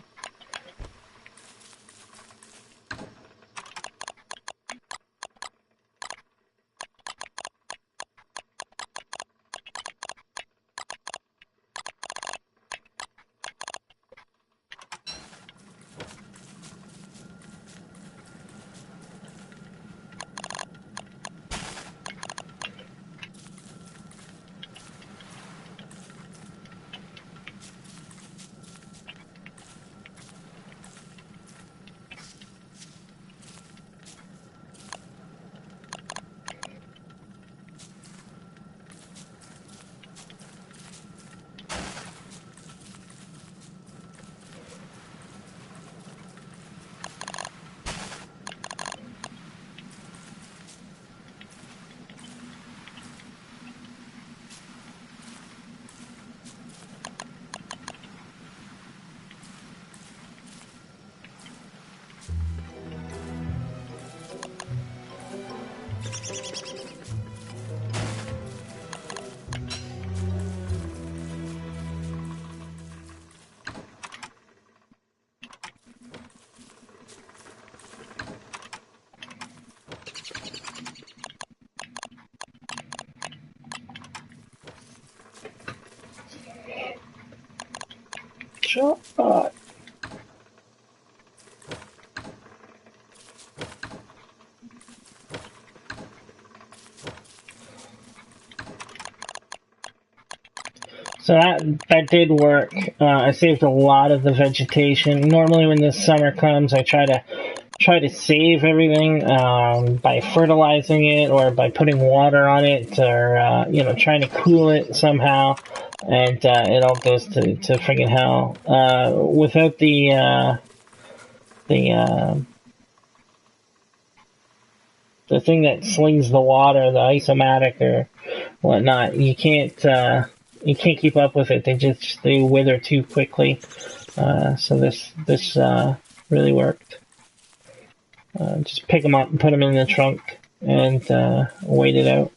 Shut up. So that did work. I saved a lot of the vegetation. Normally, when the summer comes, I try to save everything by fertilizing it or by putting water on it or trying to cool it somehow, and it all goes to friggin' hell. Without the the thing that slings the water, the isomatic or whatnot, you can't keep up with it. They wither too quickly. So this really worked. Just pick them up and put them in the trunk and wait it out.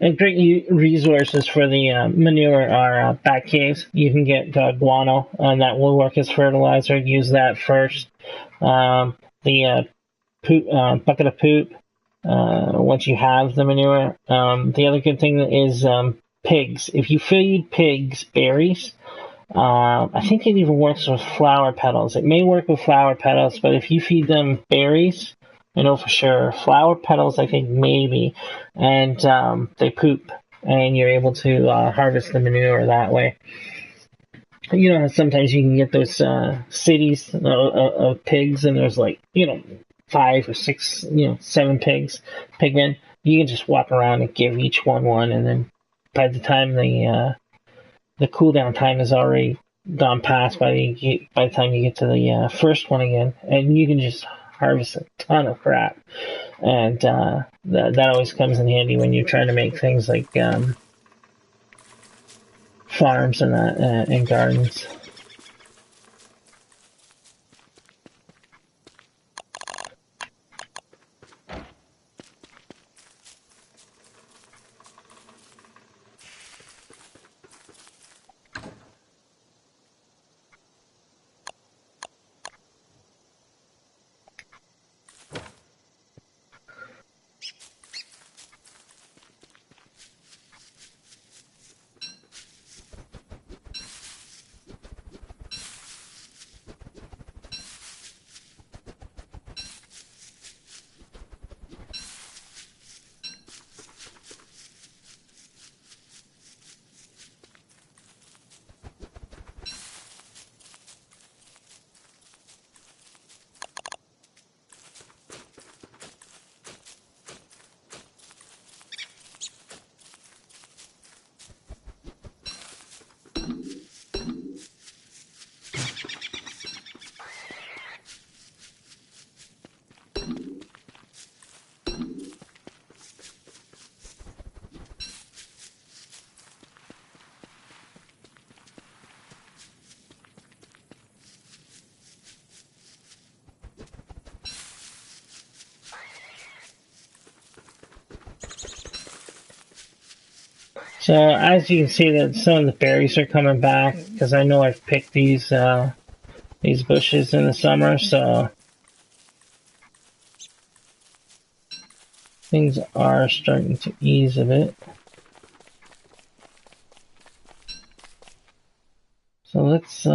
And great resources for the manure are bat caves. You can get guano, and that will work as fertilizer. Use that first. The poop, bucket of poop. Once you have the manure, the other good thing is pigs. If you feed pigs berries, I think it even works with flower petals. It may work with flower petals, but if you feed them berries, I know for sure. Flower petals, I think maybe, and they poop, and you're able to harvest the manure that way. You know, sometimes you can get those cities of pigs, and there's like 5 or 6, 7 pigmen. You can just walk around and give each one, and then by the time the cooldown time is already gone past by the time you get to the first one again, and you can just harvest a ton of crap, and that always comes in handy when you're trying to make things like farms and gardens. So as you can see, that some of the berries are coming back because I know I've picked these bushes in the summer, so things are starting to ease a bit. So let's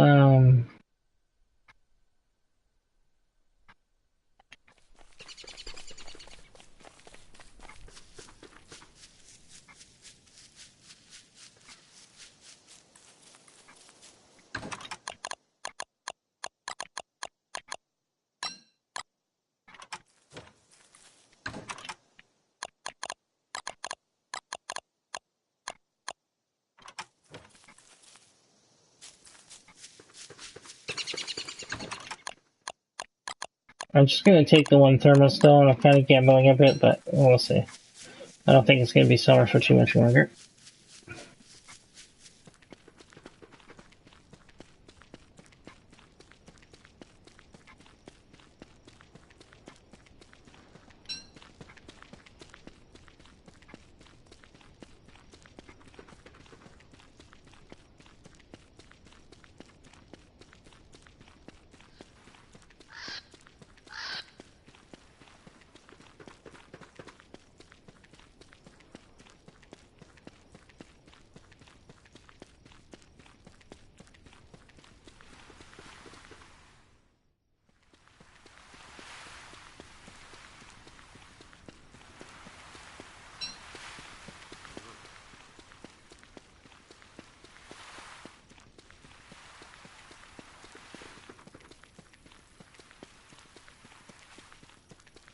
I'm just going to take the one thermostone. I'm kind of gambling a bit, but we'll see. I don't think it's going to be summer for too much longer.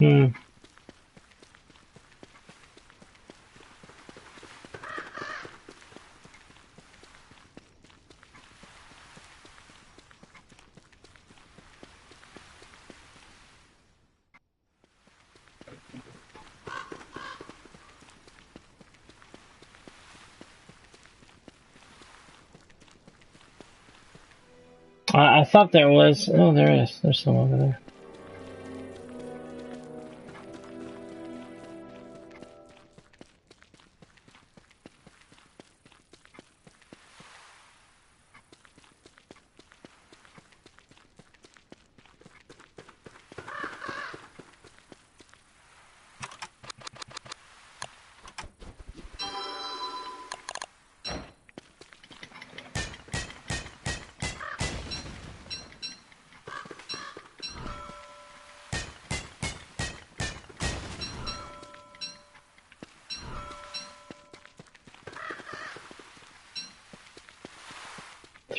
Hmm. I thought there was. Oh, there is. There's some over there.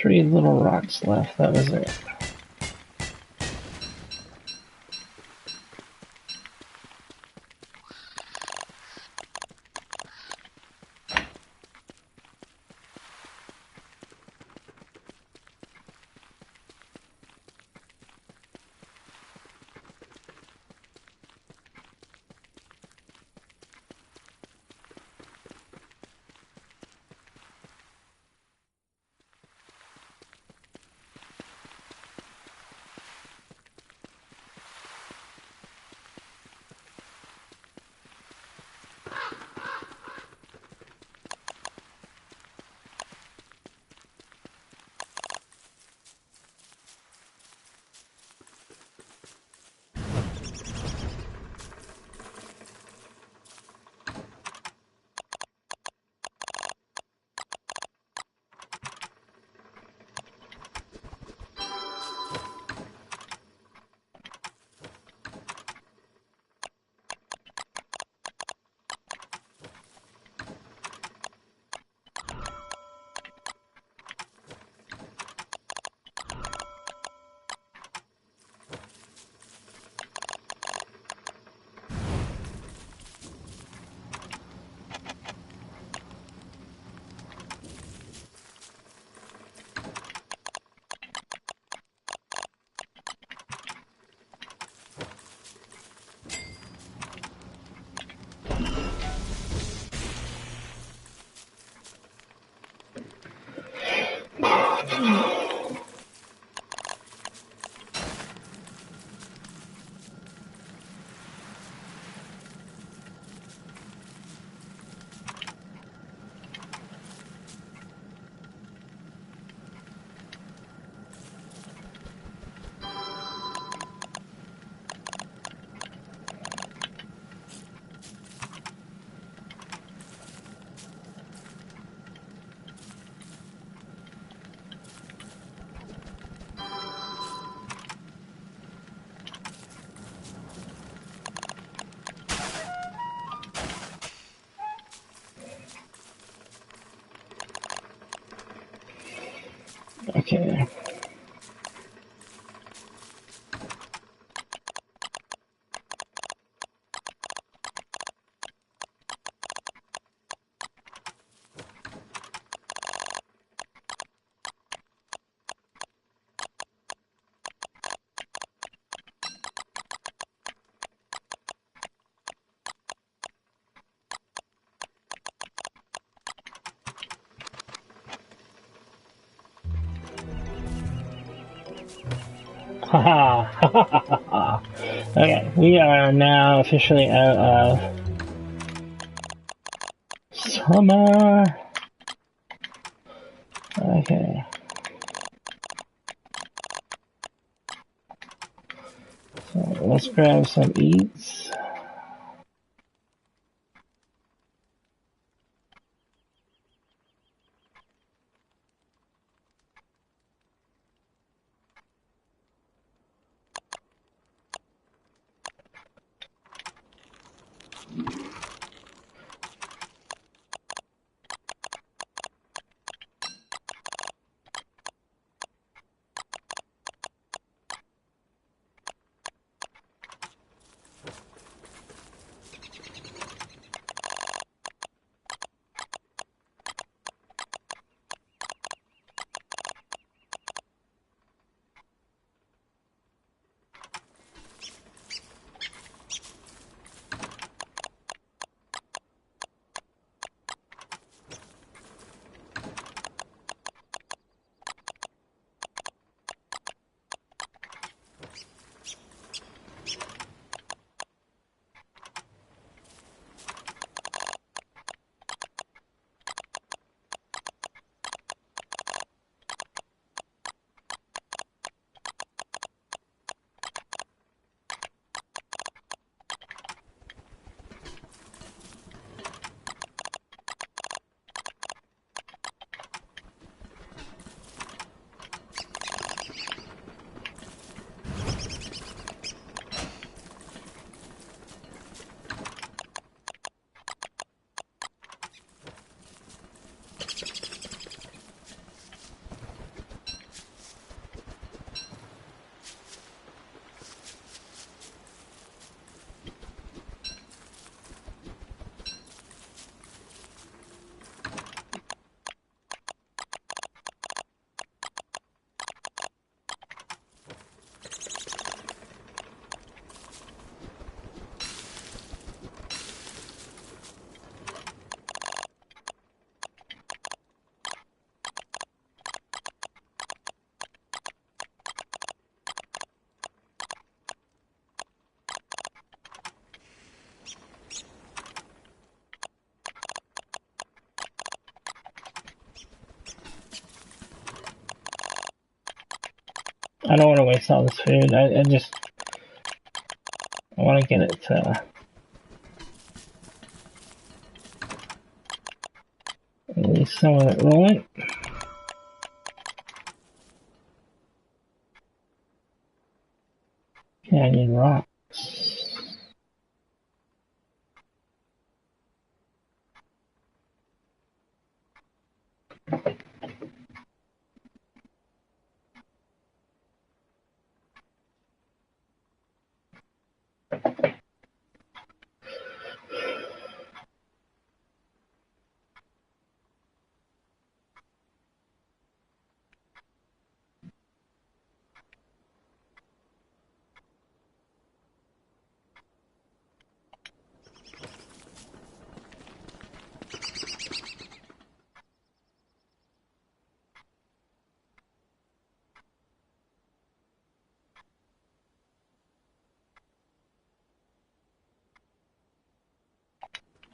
Three little rocks left. That was it. Okay. Haha. Okay, we are now officially out of summer. Okay. So let's grab some eats. I don't want to waste all this food. I want to get it at least some of it rolling. Okay, I need rocks.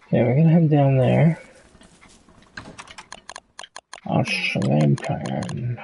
Okay, we're gonna head down there. Ashlampan.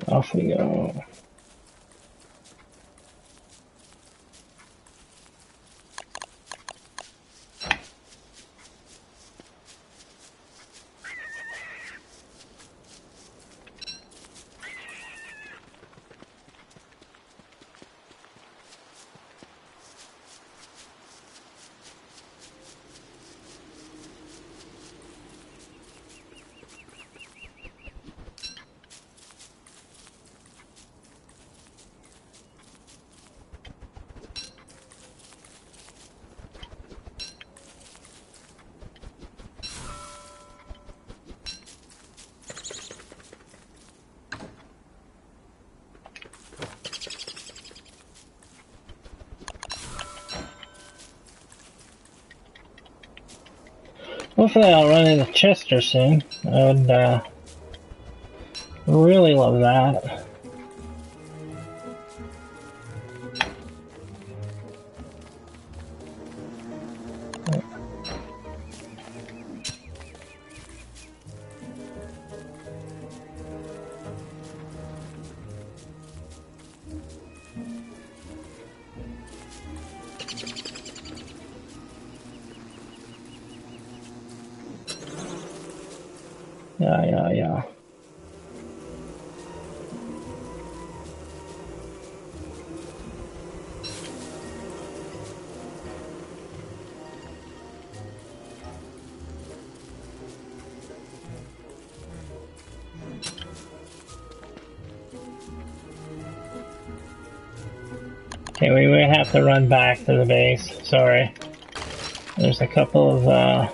Off we go. Hopefully I'll run into Chester soon. I would really love that. Yeah. Okay, we may have to run back to the base. Sorry. There's a couple of,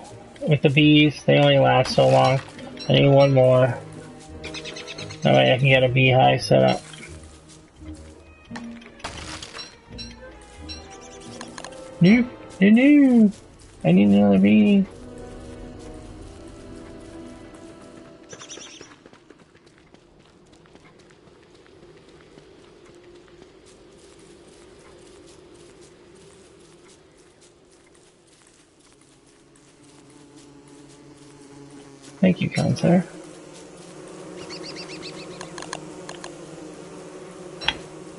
with the bees, they only last so long. I need one more. That way I can get a beehive set up. No, no, no. I need another bee. Thank you, kind sir.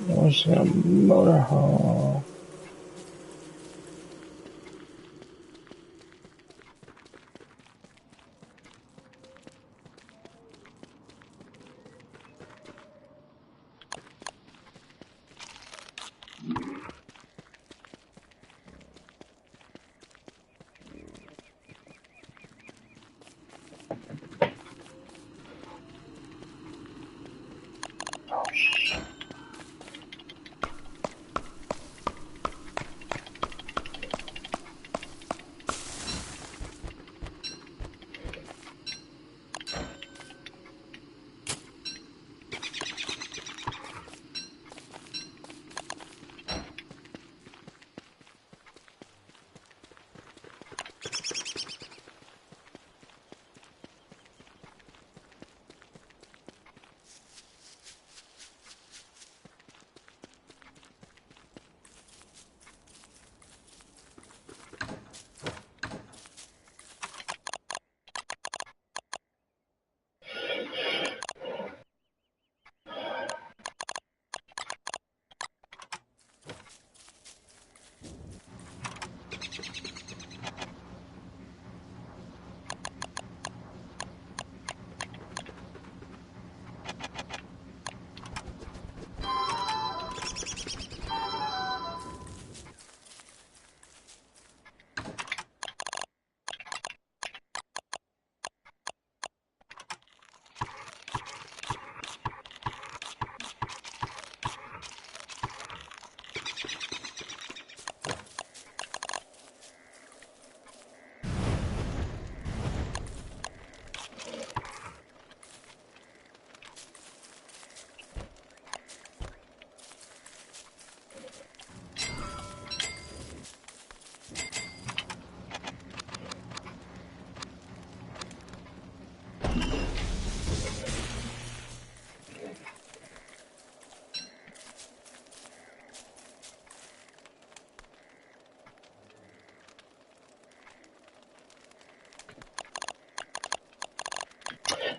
We're just gonna motor home. Oh, shit.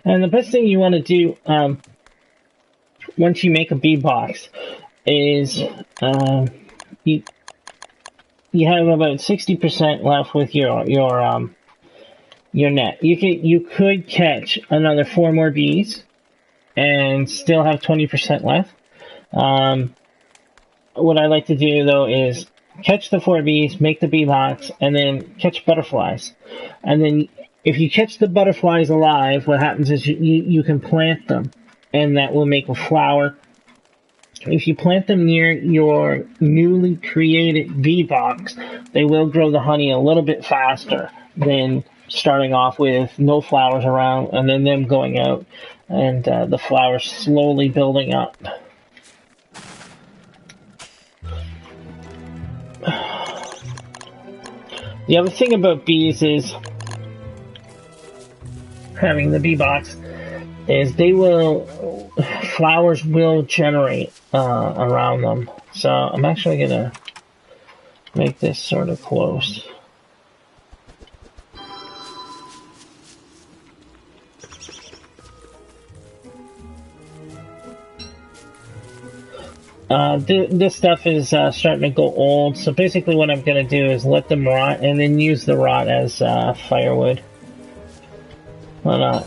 And the best thing you want to do once you make a bee box is you you have about 60% left with your net. You could catch another 4 more bees and still have 20% left. What I like to do though is catch the 4 bees, make the bee box, and then catch butterflies. And then if you catch the butterflies alive, what happens is you can plant them, and that will make a flower. If you plant them near your newly created bee box, they will grow the honey a little bit faster than starting off with no flowers around and then them going out and the flowers slowly building up. The other thing about bees is having the bee box is flowers will generate around them. So I'm actually gonna make this sort of close. This stuff is starting to go old, so basically what I'm going to do is let them rot and then use the rot as firewood. Why not?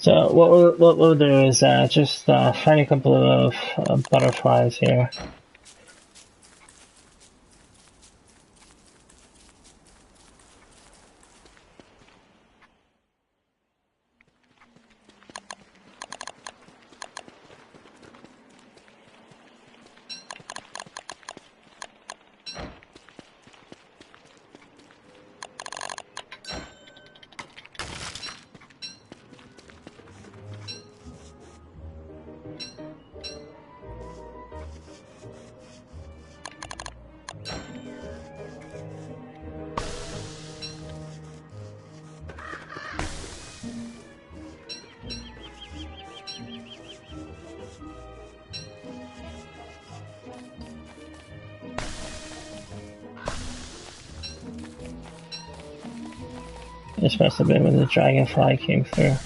So what we'll do is just find a couple of butterflies here. This must have been when the dragonfly came through.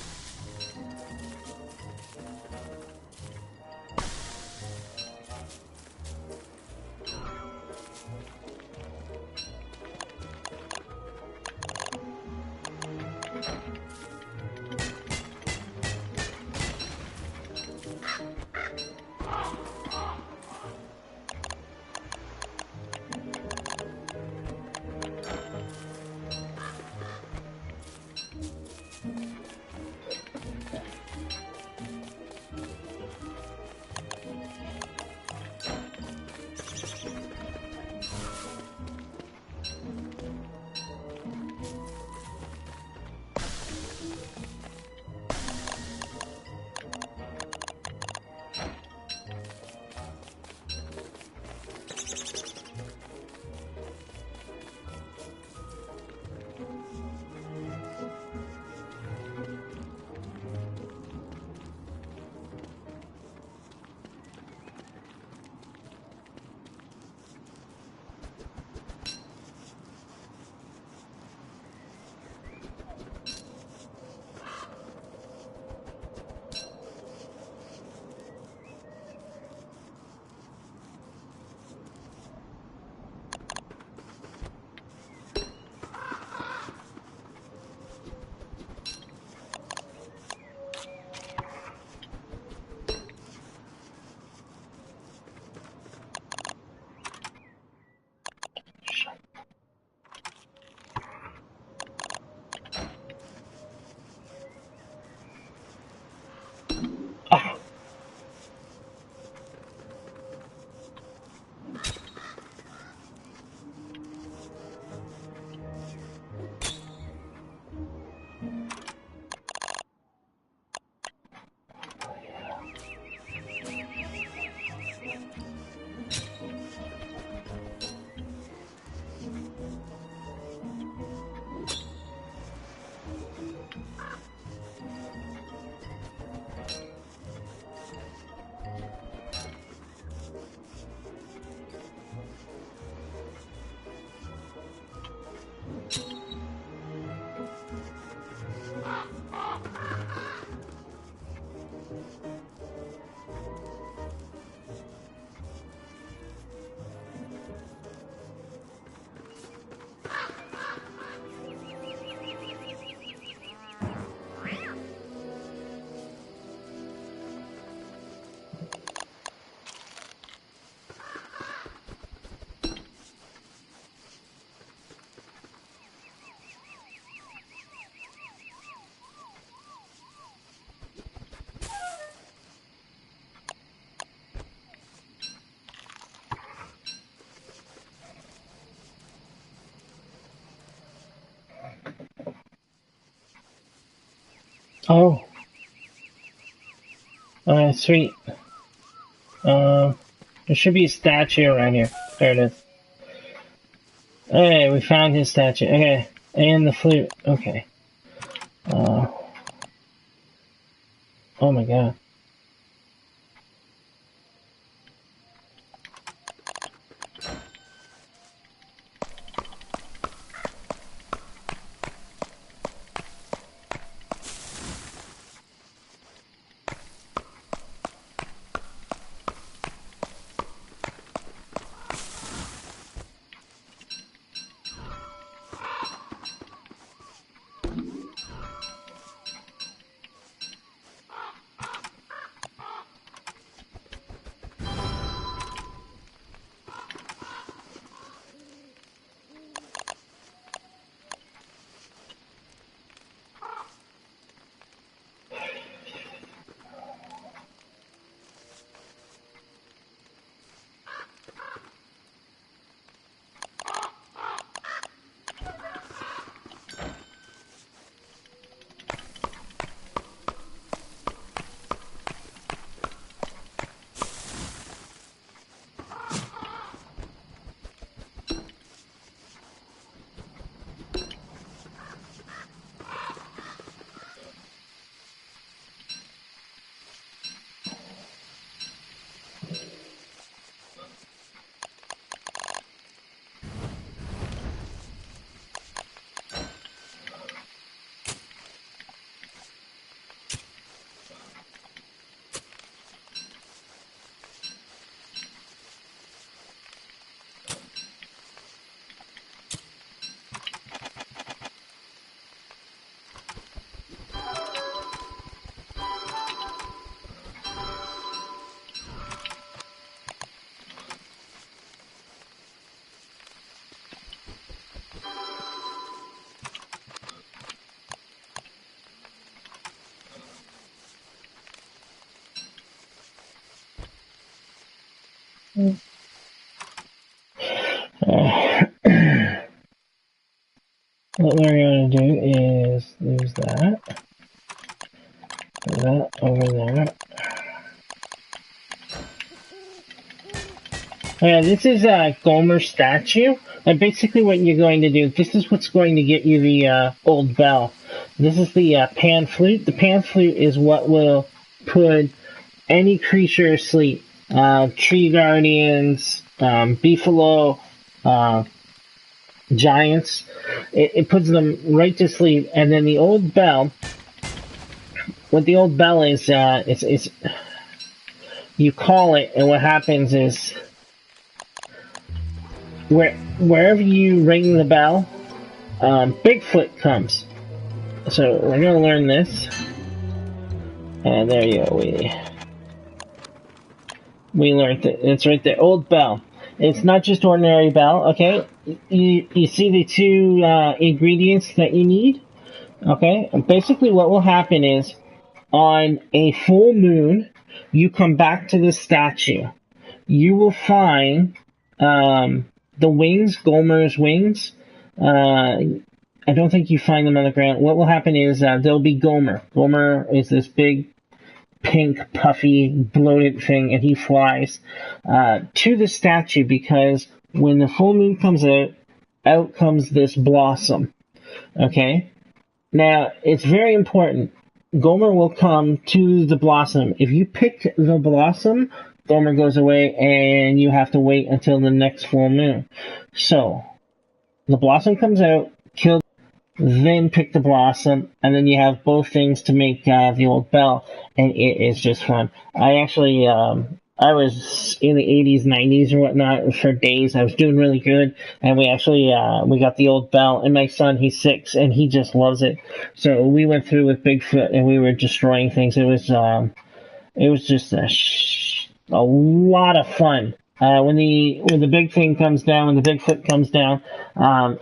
Ah. Oh. Alright, sweet. There should be a statue around here. There it is. Okay, we found his statue. Okay, and the flute. Okay. Oh my god. What we're going to do is lose that. Put that over there. Yeah, this is Gomer's statue. And basically what you're going to do, this is what's going to get you the old bell. This is the pan flute. The pan flute is what will put any creature asleep. Tree guardians, beefalo, giants. It puts them right to sleep. And then the old bell, what the old bell is, it's you call it, and what happens is wherever you ring the bell, Bigfoot comes. So we're gonna learn this. And there you go. We learned it. It's right there. Old bell. It's not just ordinary bell. Okay. You see the two ingredients that you need. Okay. And basically, what will happen is on a full moon, you come back to the statue. You will find the wings, Gomer's wings. I don't think you find them on the ground. What will happen is there'll be Gomer. Gomer is this big, pink, puffy, bloated thing, and he flies to the statue because when the full moon comes out comes this blossom. Okay? Now, it's very important. Gomer will come to the blossom. If you pick the blossom, Gomer goes away, and you have to wait until the next full moon. So, the blossom comes out, kill, then pick the blossom, and then you have both things to make the old bell, and it is just fun. I actually, I was in the 80s, 90s, or whatnot for days. I was doing really good, and we actually, we got the old bell, and my son, he's 6, and he just loves it. So we went through with Bigfoot, and we were destroying things. It was just a lot of fun. When the big thing comes down, when the Bigfoot comes down,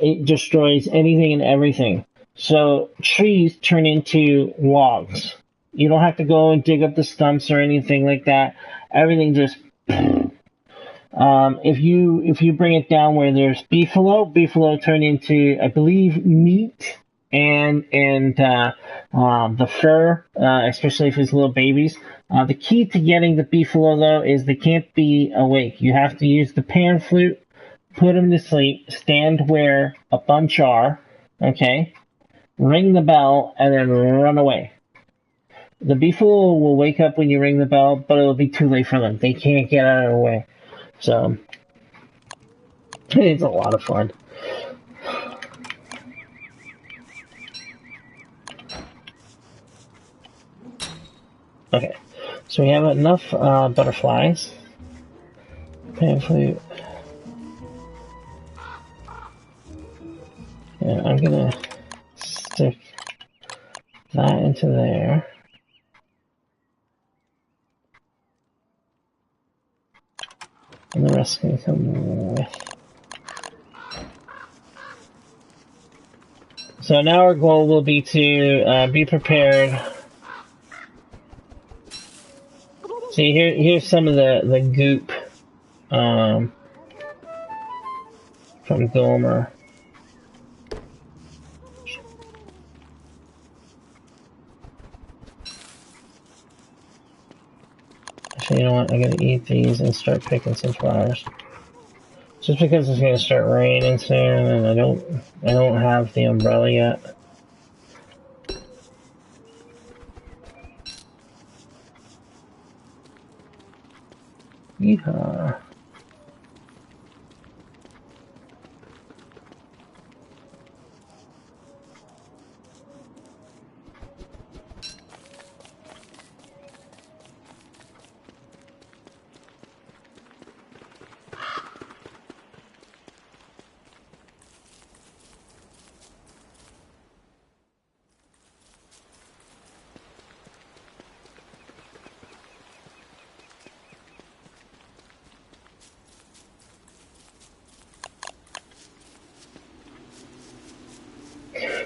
it destroys anything and everything. So trees turn into logs. You don't have to go and dig up the stumps or anything like that. Everything just. If you bring it down where there's beefalo turn into, I believe, meat and the fur, especially if it's little babies. The key to getting the beefalo, though, is they can't be awake. You have to use the pan flute, put them to sleep, stand where a bunch are, okay, ring the bell, and then run away. The beefalo will wake up when you ring the bell, but it'll be too late for them. They can't get out of the way. So, it's a lot of fun. Okay. So we have enough butterflies. Pan flute. Yeah, I'm gonna stick that into there. And the rest can come with. So now our goal will be to be prepared. See, here's some of the goop from Gomer. Actually, you know what? I'm gonna eat these and start picking some flowers. Just because it's gonna start raining soon, and I don't have the umbrella yet. Yeehaw.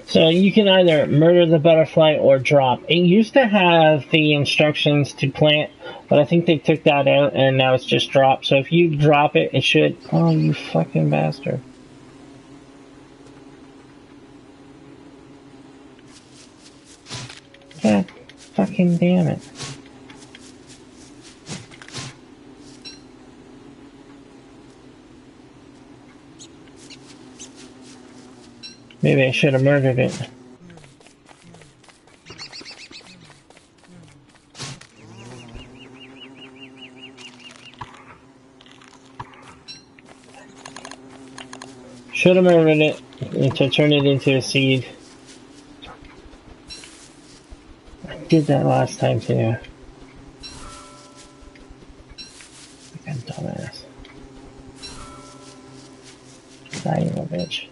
So you can either murder the butterfly or drop. It used to have the instructions to plant But I think they took that out and now it's just dropped. So if you drop it, it should... Oh, you fucking bastard. God fucking damn it. Maybe I should have murdered it. Should have murdered it to turn it into a seed. I did that last time too. Like a dumbass. Die, you bitch.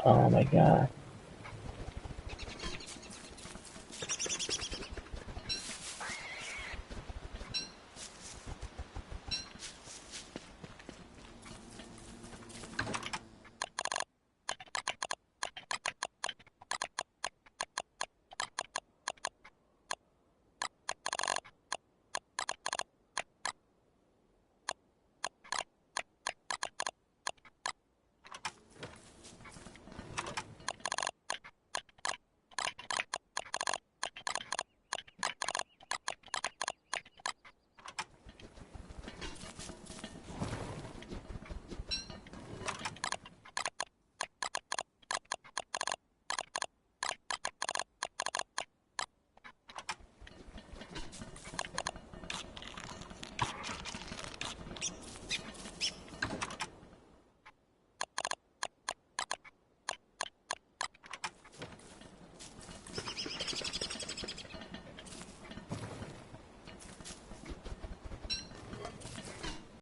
Oh my god.